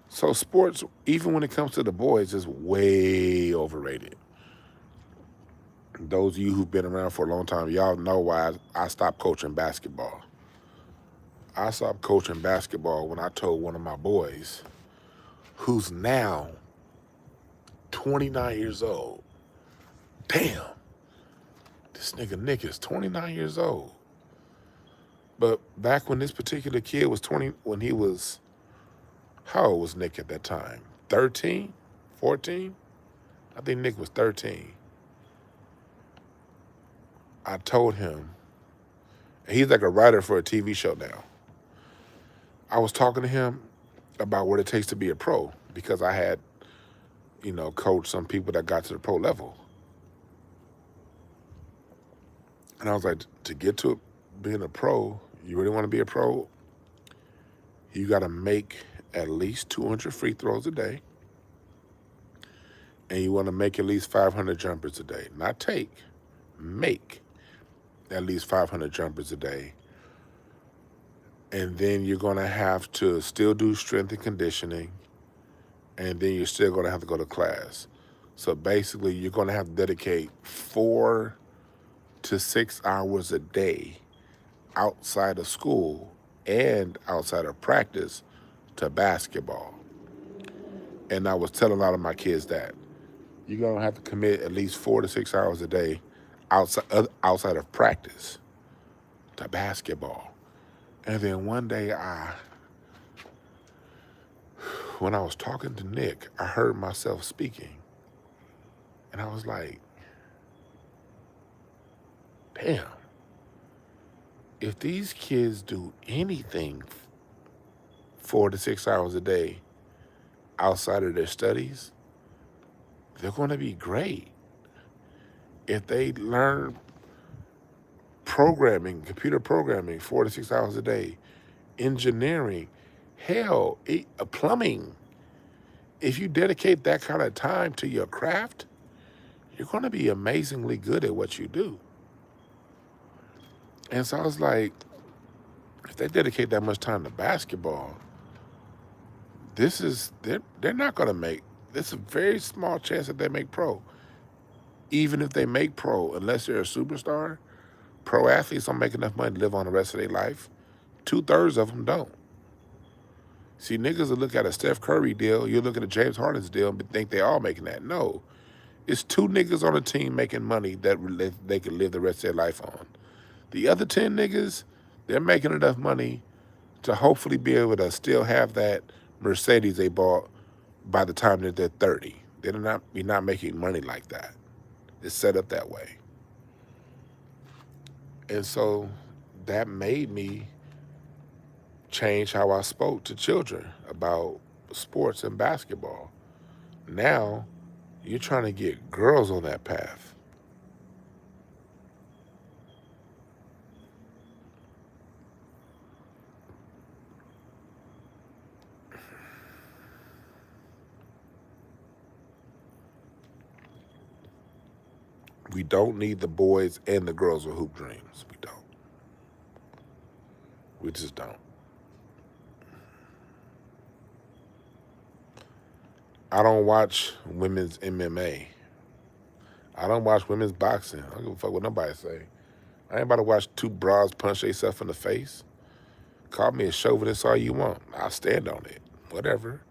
So sports, even when it comes to the boys, is way overrated. Those of you who've been around for a long time, y'all know why I stopped coaching basketball. I stopped coaching basketball when I told one of my boys, who's now 29 years old, damn, this nigga Nick is 29 years old. But back when this particular kid was 20, when he was, how old was Nick at that time? 13? 14? I think Nick was 13. I told him, and he's like a writer for a TV show now. I was talking to him about what it takes to be a pro because I had, coached some people that got to the pro level. And I was like, to get to being a pro, you really want to be a pro, you got to make at least 200 free throws a day. And you want to make at least 500 jumpers a day. Not take, make at least 500 jumpers a day. And then you're going to have to still do strength and conditioning. And then you're still going to have to go to class. So basically, you're going to have to dedicate 4 to 6 hours a day outside of school and outside of practice to basketball. And I was telling a lot of my kids that you're going to have to commit at least 4 to 6 hours a day outside of practice to basketball. And then one day when I was talking to Nick, I heard myself speaking. And I was like, damn, if these kids do anything 4 to 6 hours a day outside of their studies, they're going to be great. If they learn programming, computer programming, 4 to 6 hours a day, engineering, hell, plumbing, if you dedicate that kind of time to your craft, you're going to be amazingly good at what you do. And so I was like, if they dedicate that much time to basketball, they're not going to make, there's a very small chance that they make pro. Even if they make pro, unless they're a superstar, pro athletes don't make enough money to live on the rest of their life. 2/3 of them don't. See, niggas will look at a Steph Curry deal, you look at a James Harden's deal and think they all making that. No. It's 2 niggas on a team making money that they can live the rest of their life on. The other 10 niggas, they're making enough money to hopefully be able to still have that Mercedes they bought by the time that they're 30. They're not making money like that. It's set up that way. And so that made me changed how I spoke to children about sports and basketball. Now, you're trying to get girls on that path. We don't need the boys and the girls with hoop dreams. We don't. We just don't. I don't watch women's MMA. I don't watch women's boxing. I don't give a fuck what nobody say. I ain't about to watch two bras punch themselves in the face. Call me a chauvinist all you want. I'll stand on it. Whatever.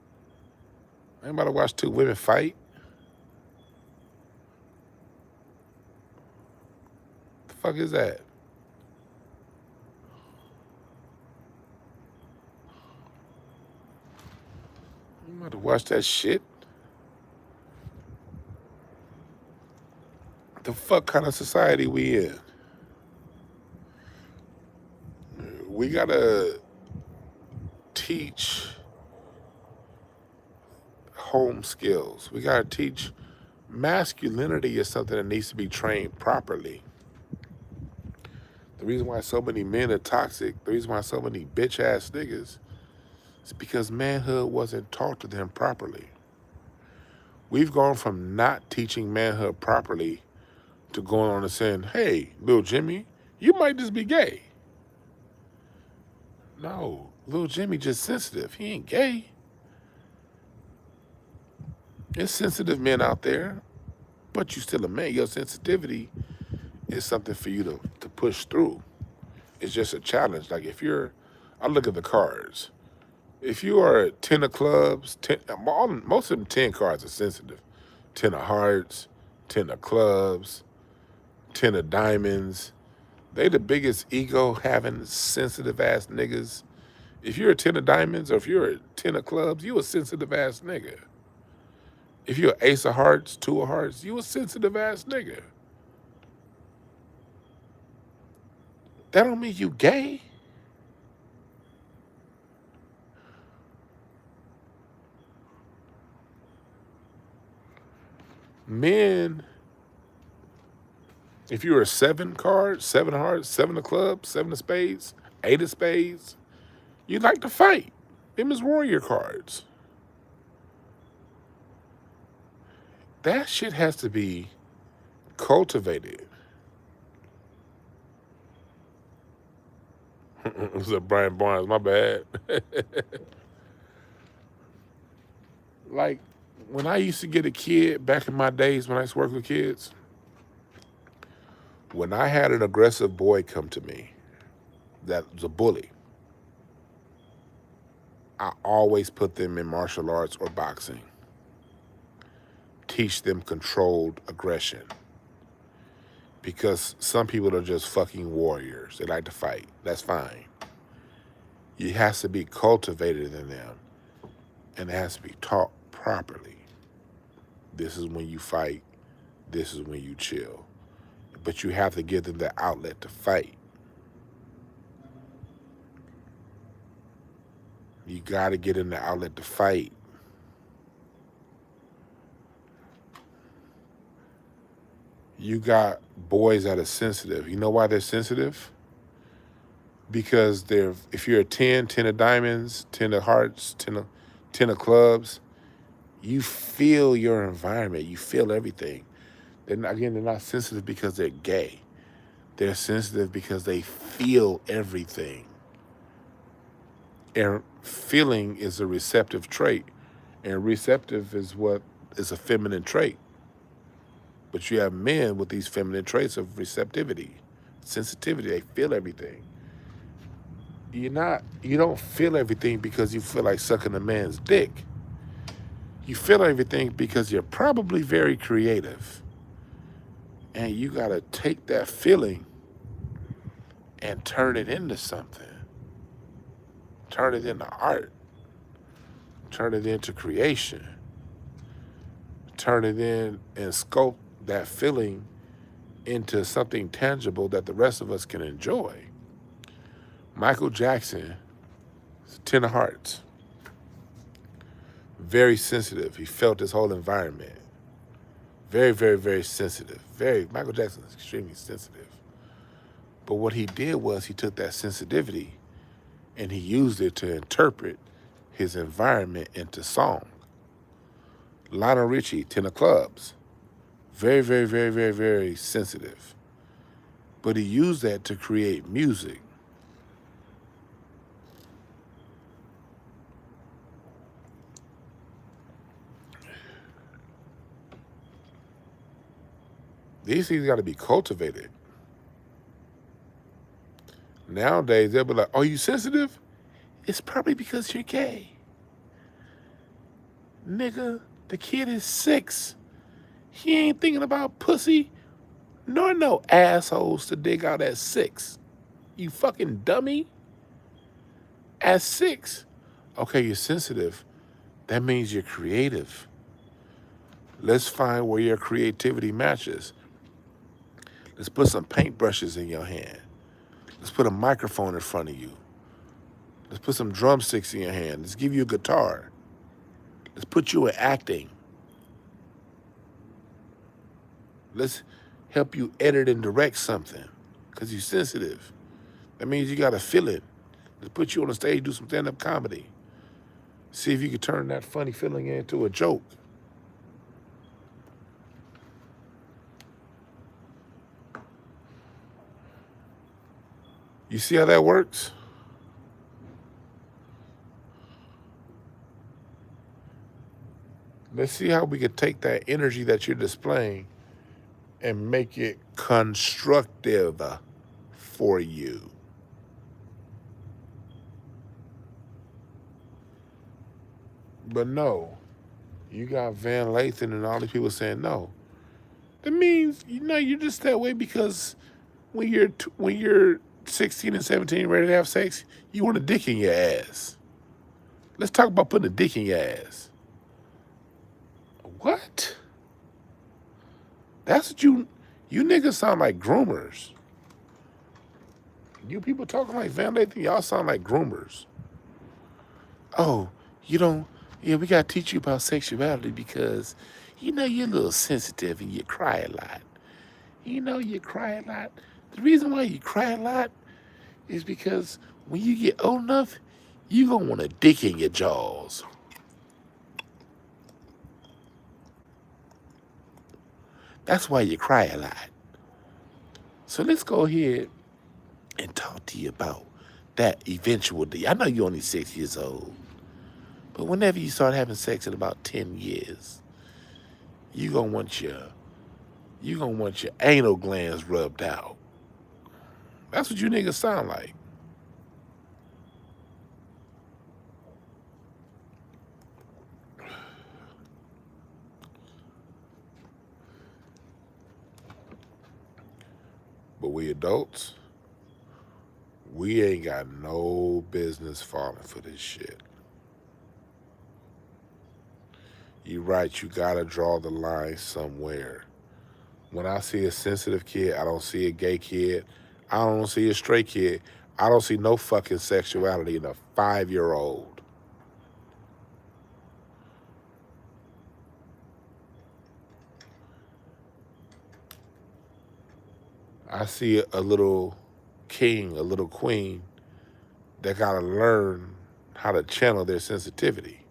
I ain't about to watch two women fight. The fuck is that? I'm about to watch that shit. The fuck kind of society we in? We gotta teach home skills. We gotta teach masculinity is something that needs to be trained properly. The reason why so many men are toxic, the reason why so many bitch ass niggas, is because manhood wasn't taught to them properly. We've gone from not teaching manhood properly to going on and saying, hey, little Jimmy, you might just be gay. No, little Jimmy just sensitive. He ain't gay. There's sensitive men out there, but you still a man. Your sensitivity is something for you to push through. It's just a challenge. Like if you're, I look at the cards. If you are 10 of clubs, most of them 10 cards are sensitive. 10 of hearts, 10 of clubs, 10 of diamonds. They the biggest ego having sensitive ass niggas. If you're a 10 of diamonds or if you're a 10 of clubs, you a sensitive ass nigga. If you're an ace of hearts, 2 of hearts, you a sensitive ass nigga. That don't mean you gay. Men, if you're a 7 card, 7 of hearts, 7 of clubs, 7 of spades, 8 of spades, you like to fight. Them is warrior cards. That shit has to be cultivated. Was that Brian Barnes? My bad. Like, when I used to get a kid back in my days when I used to work with kids, when I had an aggressive boy come to me that was a bully, I always put them in martial arts or boxing. Teach them controlled aggression. Because some people are just fucking warriors. They like to fight. That's fine. It has to be cultivated in them. And it has to be taught properly. This is when you fight. This is when you chill. But you have to give them the outlet to fight. You got to get in the outlet to fight. You got boys that are sensitive. You know why they're sensitive? Because if you're a 10, 10 of diamonds, 10 of hearts, 10 of clubs, you feel your environment. You feel everything. They're not sensitive because they're gay. They're sensitive because they feel everything. And feeling is a receptive trait. And receptive is what is a feminine trait. But you have men with these feminine traits of receptivity, sensitivity. They feel everything. You don't feel everything because you feel like sucking a man's dick. You feel everything because you're probably very creative. And you gotta take that feeling and turn it into something. Turn it into art. Turn it into creation. Turn it in and sculpt that feeling into something tangible that the rest of us can enjoy. Michael Jackson It's a 10 of hearts. Very sensitive. He felt his whole environment. Very, very, very sensitive. Michael Jackson is extremely sensitive. But what he did was he took that sensitivity and he used it to interpret his environment into song. Lionel Richie, 10 of clubs. Very, very, very, very, very sensitive. But he used that to create music. These things got to be cultivated. Nowadays, they'll be like, "Are you sensitive?" It's probably because you're gay. Nigga, the kid is 6. He ain't thinking about pussy nor no assholes to dig out at 6. You fucking dummy. At 6, okay, you're sensitive. That means you're creative. Let's find where your creativity matches. Let's put some paintbrushes in your hand. Let's put a microphone in front of you. Let's put some drumsticks in your hand. Let's give you a guitar. Let's put you in acting. Let's help you edit and direct something because you're sensitive. That means you got to feel it. Let's put you on the stage, do some stand-up comedy. See if you can turn that funny feeling into a joke. You see how that works? Let's see how we can take that energy that you're displaying and make it constructive for you. But no, you got Van Lathan and all these people saying no. That means you're just that way because when you're 16 and 17 ready to have sex, you want a dick in your ass. Let's talk about putting a dick in your ass. What? That's what you niggas sound like groomers. You people talking like Van Lathan, y'all sound like groomers. Oh, you don't, yeah, we gotta teach you about sexuality because you're a little sensitive and you cry a lot. You cry a lot. The reason why you cry a lot is because when you get old enough, you gonna want a dick in your jaws. That's why you cry a lot. So let's go ahead and talk to you about that eventual day. I know you're only 6 years old, but whenever you start having sex in about 10 years, you gonna want your anal glands rubbed out. That's what you niggas sound like. But we adults, we ain't got no business falling for this shit. You're right, you gotta draw the line somewhere. When I see a sensitive kid, I don't see a gay kid. I don't see a straight kid. I don't see no fucking sexuality in a 5-year-old. I see a little king, a little queen that gotta learn how to channel their sensitivity.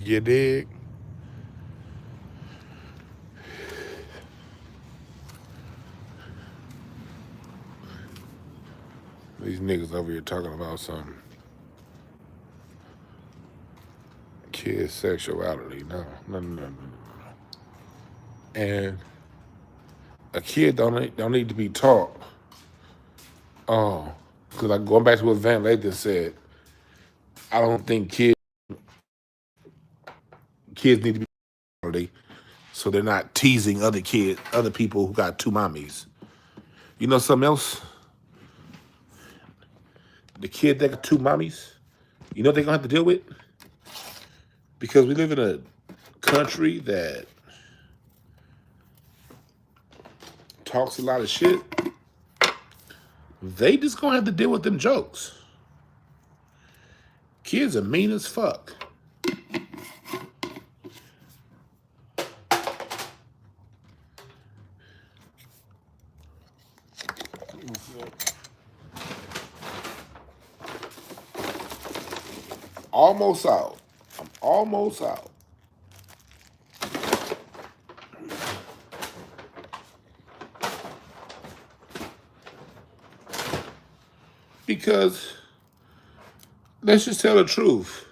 You dig? These niggas over here talking about some kid sexuality. No. And a kid don't need to be taught. Oh, because like going back to what Van Lathan said, I don't think kids need to be so they're not teasing other people who got 2 mommies. You know something else? The kid that got 2 mommies, you know what they're gonna have to deal with? Because we live in a country that talks a lot of shit. they just gonna have to deal with them jokes. Kids are mean as fuck. Almost out. I'm almost out. Because let's just tell the truth.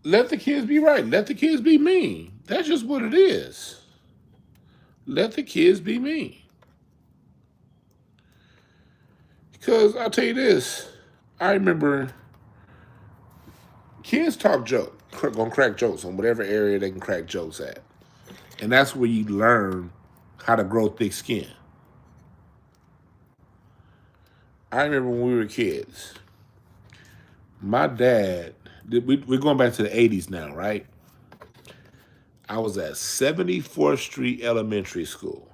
Let the kids be right. Let the kids be mean. That's just what it is. Let the kids be mean. Because I'll tell you this, I remember kids talk joke, gonna crack jokes on whatever area they can crack jokes at. And that's where you learn how to grow thick skin. I remember when we were kids, my dad, we're going back to the 80s now, right? I was at 74th Street Elementary School,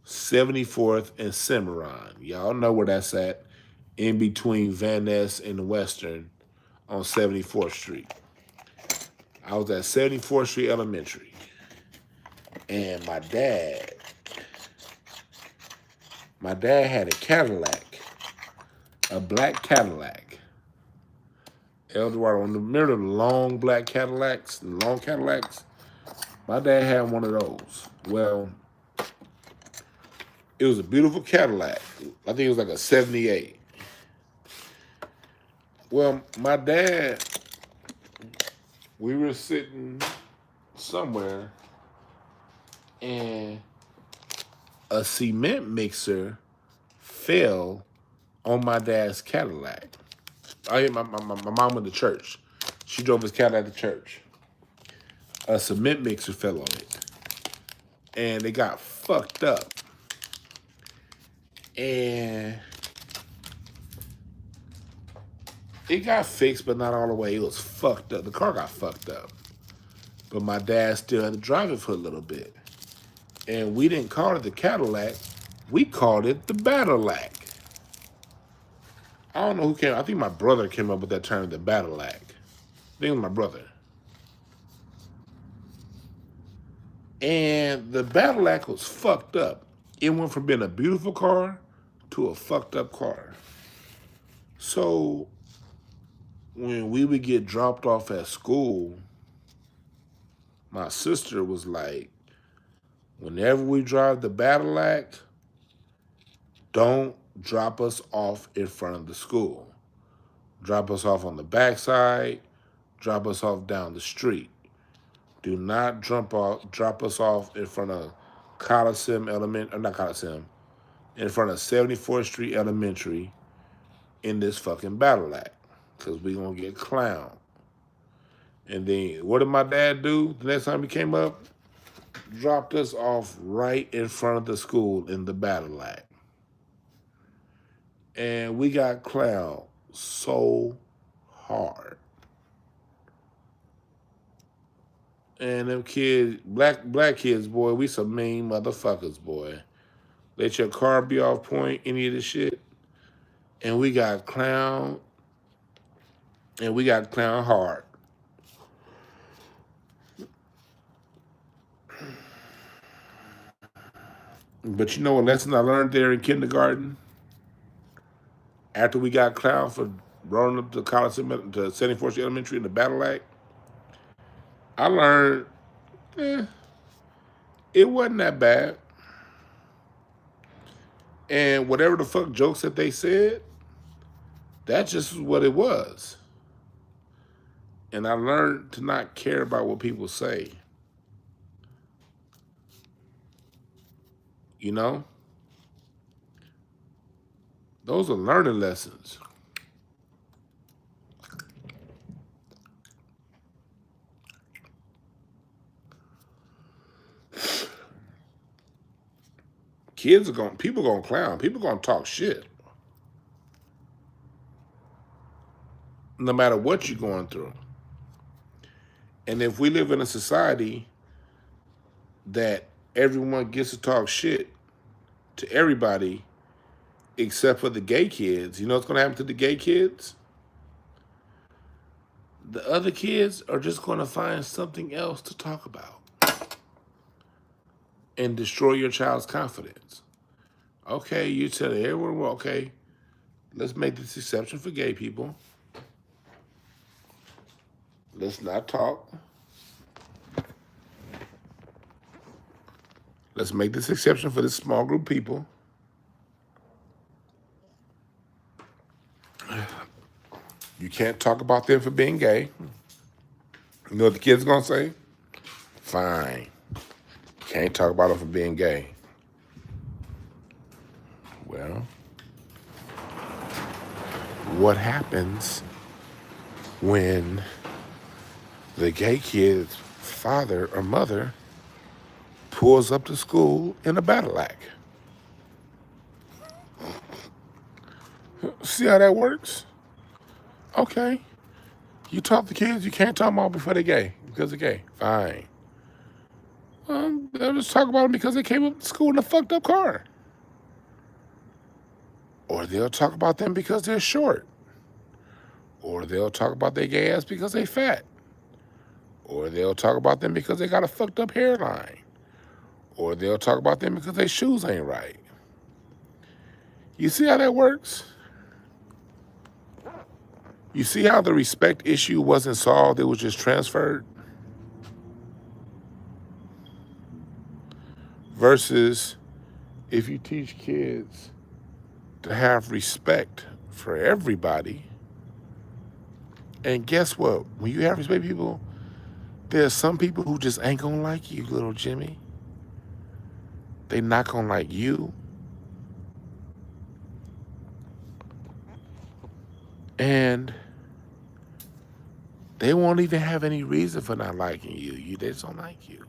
74th and Cimarron. Y'all know where that's at, in between Van Ness and the Western on 74th Street. I was at 74th Street Elementary, and my dad had a Cadillac, a black Cadillac. Eldorado, remember the long black Cadillacs, the long Cadillacs? My dad had one of those. Well, it was a beautiful Cadillac. I think it was like a 78. Well, my dad, we were sitting somewhere, and a cement mixer fell on my dad's Cadillac. My mom went to church. She drove his Cadillac to church. A cement mixer fell on it. And it got fucked up. And it got fixed, but not all the way. It was fucked up. The car got fucked up. But my dad still had to drive it for a little bit. And we didn't call it the Cadillac. We called it the Battleilac. I don't know who came. I think my brother came up with that term, the Battleilac. I think it was my brother. And the Battleilac was fucked up. It went from being a beautiful car to a fucked up car. So when we would get dropped off at school, my sister was like, whenever we drive the Battleilac, don't drop us off in front of the school. Drop us off on the backside. Drop us off down the street. Do not drop us off in front of Coliseum not Coliseum, in front of 74th Street Elementary in this fucking Battleilac, because we gonna get clowned. And then what did my dad do the next time he came up? Dropped us off right in front of the school in the Battleilac. And we got clowned so hard. And them kids, black kids, boy, we some mean motherfuckers, boy. Let your car be off point, any of this shit. And we got clowned. And we got clowned hard. But you know what lesson I learned there in kindergarten? After we got clowned for rolling up to Coliseum, to 74th Street Elementary in the Battleilac, I learned, it wasn't that bad. And whatever the fuck jokes that they said, that just was what it was. And I learned to not care about what people say. You know? Those are learning lessons. People gonna clown. People gonna talk shit. No matter what you're going through. And if we live in a society that everyone gets to talk shit, to everybody except for the gay kids. You know what's going to happen to the gay kids? The other kids are just going to find something else to talk about and destroy your child's confidence. Okay, you tell everyone, well, okay, let's make this exception for gay people. Let's not talk. Let's make this exception for this small group of people. You can't talk about them for being gay. You know what the kids are going to say? Fine. Can't talk about them for being gay. Well, what happens when the gay kid's father or mother pulls up to school in a battle act? See how that works? Okay. You talk to kids, you can't talk about them before they're gay, because they're gay. Fine. They'll just talk about them because they came up to school in a fucked up car. Or they'll talk about them because they're short. Or they'll talk about their gay ass because they fat. Or they'll talk about them because they got a fucked up hairline. Or they'll talk about them because their shoes ain't right. You see how that works? You see how the respect issue wasn't solved, it was just transferred? Versus if you teach kids to have respect for everybody, and guess what? When you have respect for people, there's some people who just ain't gonna like you, little Jimmy. They not gonna like you. And they won't even have any reason for not liking you. They just don't like you.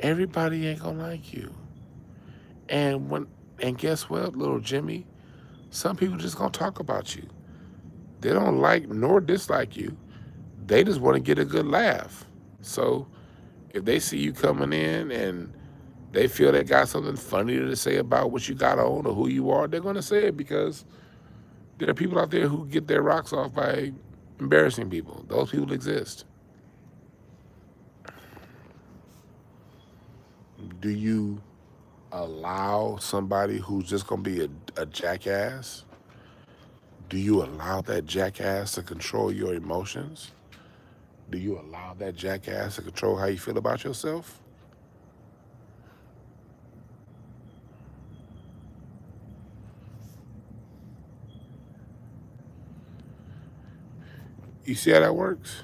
Everybody ain't gonna like you. And guess what, little Jimmy? Some people just gonna talk about you. They don't like nor dislike you. They just want to get a good laugh. So if they see you coming in and they feel they got something funny to say about what you got on or who you are, they're gonna say it, because there are people out there who get their rocks off by embarrassing people. Those people exist. Do you allow somebody who's just gonna be a jackass? Do you allow that jackass to control your emotions? Do you allow that jackass to control how you feel about yourself? You see how that works?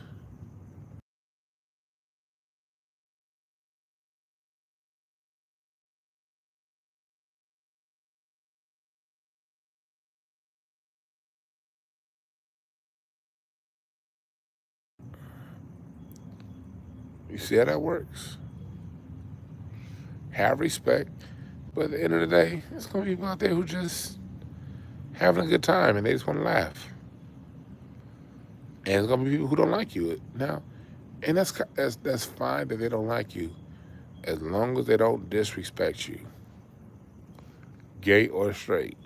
You see how that works? Have respect, but at the end of the day, it's gonna be people out there who just having a good time and they just want to laugh. And it's gonna be people who don't like you now, and that's fine that they don't like you, as long as they don't disrespect you, gay or straight.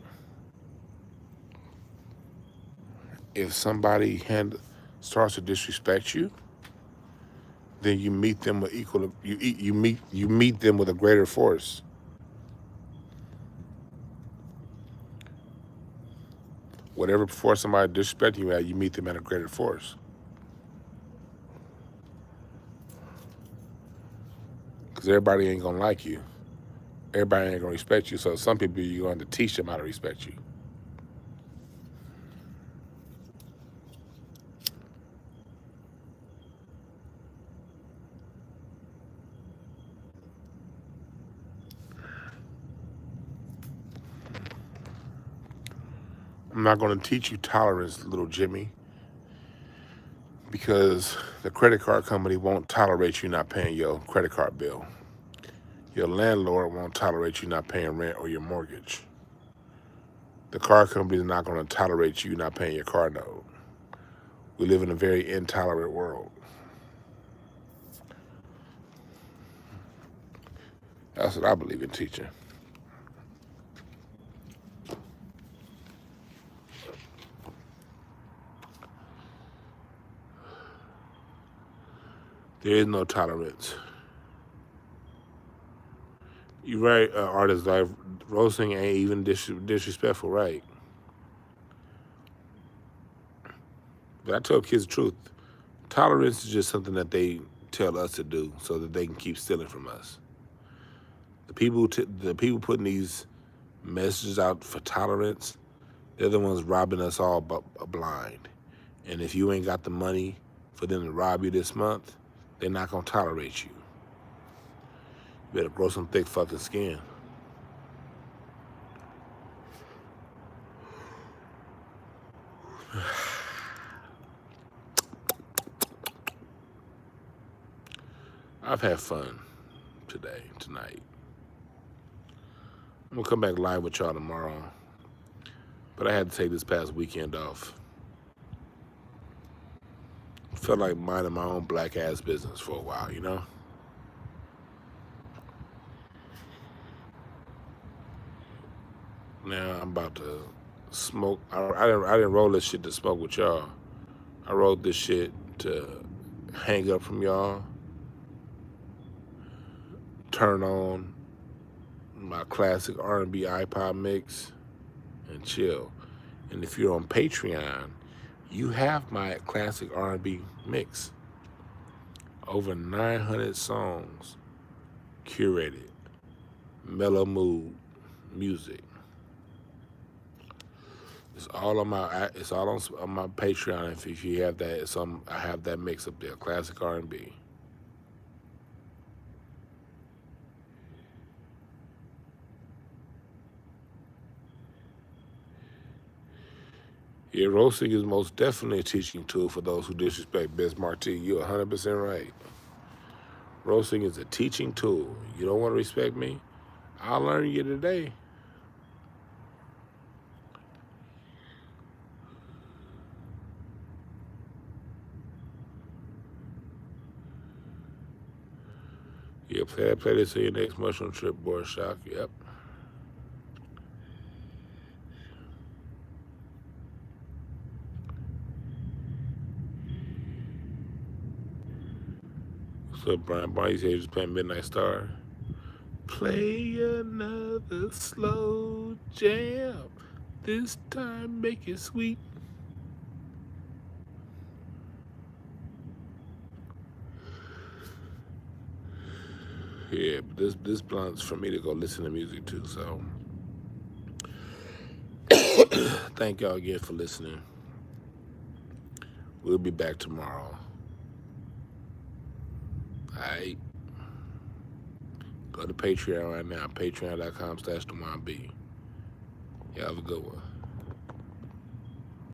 If somebody starts to disrespect you, then you meet them with you meet them with a greater force. Whatever force somebody disrespecting you at, you meet them at a greater force. Because everybody ain't gonna like you. Everybody ain't gonna respect you. So some people you're going to teach them how to respect you. I'm not gonna teach you tolerance, little Jimmy, because the credit card company won't tolerate you not paying your credit card bill. Your landlord won't tolerate you not paying rent or your mortgage. The car company is not going to tolerate you not paying your car note. We live in a very intolerant world. That's what I believe in teaching. There is no tolerance. You're right, artist life. Roasting ain't even disrespectful, right? But I tell kids the truth. Tolerance is just something that they tell us to do so that they can keep stealing from us. The people putting these messages out for tolerance, they're the ones robbing us all blind. And if you ain't got the money for them to rob you this month, they're not gonna tolerate you. You better grow some thick fucking skin. I've had fun tonight. I'm gonna come back live with y'all tomorrow, but I had to take this past weekend off. Felt like minding my own black ass business for a while, you know? Now I'm about to smoke. I didn't roll this shit to smoke with y'all. I rolled this shit to hang up from y'all, turn on my classic R&B iPod mix, and chill. And if you're on Patreon, you have my classic R&B mix. Over 900 songs curated, mellow mood music. It's all on my Patreon. If you have that, I have that mix up there, classic R&B. Yeah, roasting is most definitely a teaching tool for those who disrespect Best Martin. You're 100% right. Roasting is a teaching tool. You don't want to respect me? I'll learn you today. Yeah, play this on your next mushroom trip, boy. Shock. Yep. So Brian Barney said he was playing Midnight Star. Play another slow jam. This time make it sweet. Yeah, but this blunt's for me to go listen to music too, so thank y'all again for listening. We'll be back tomorrow. Alright. Go to Patreon right now, patreon.com/DwannB. Y'all have a good one.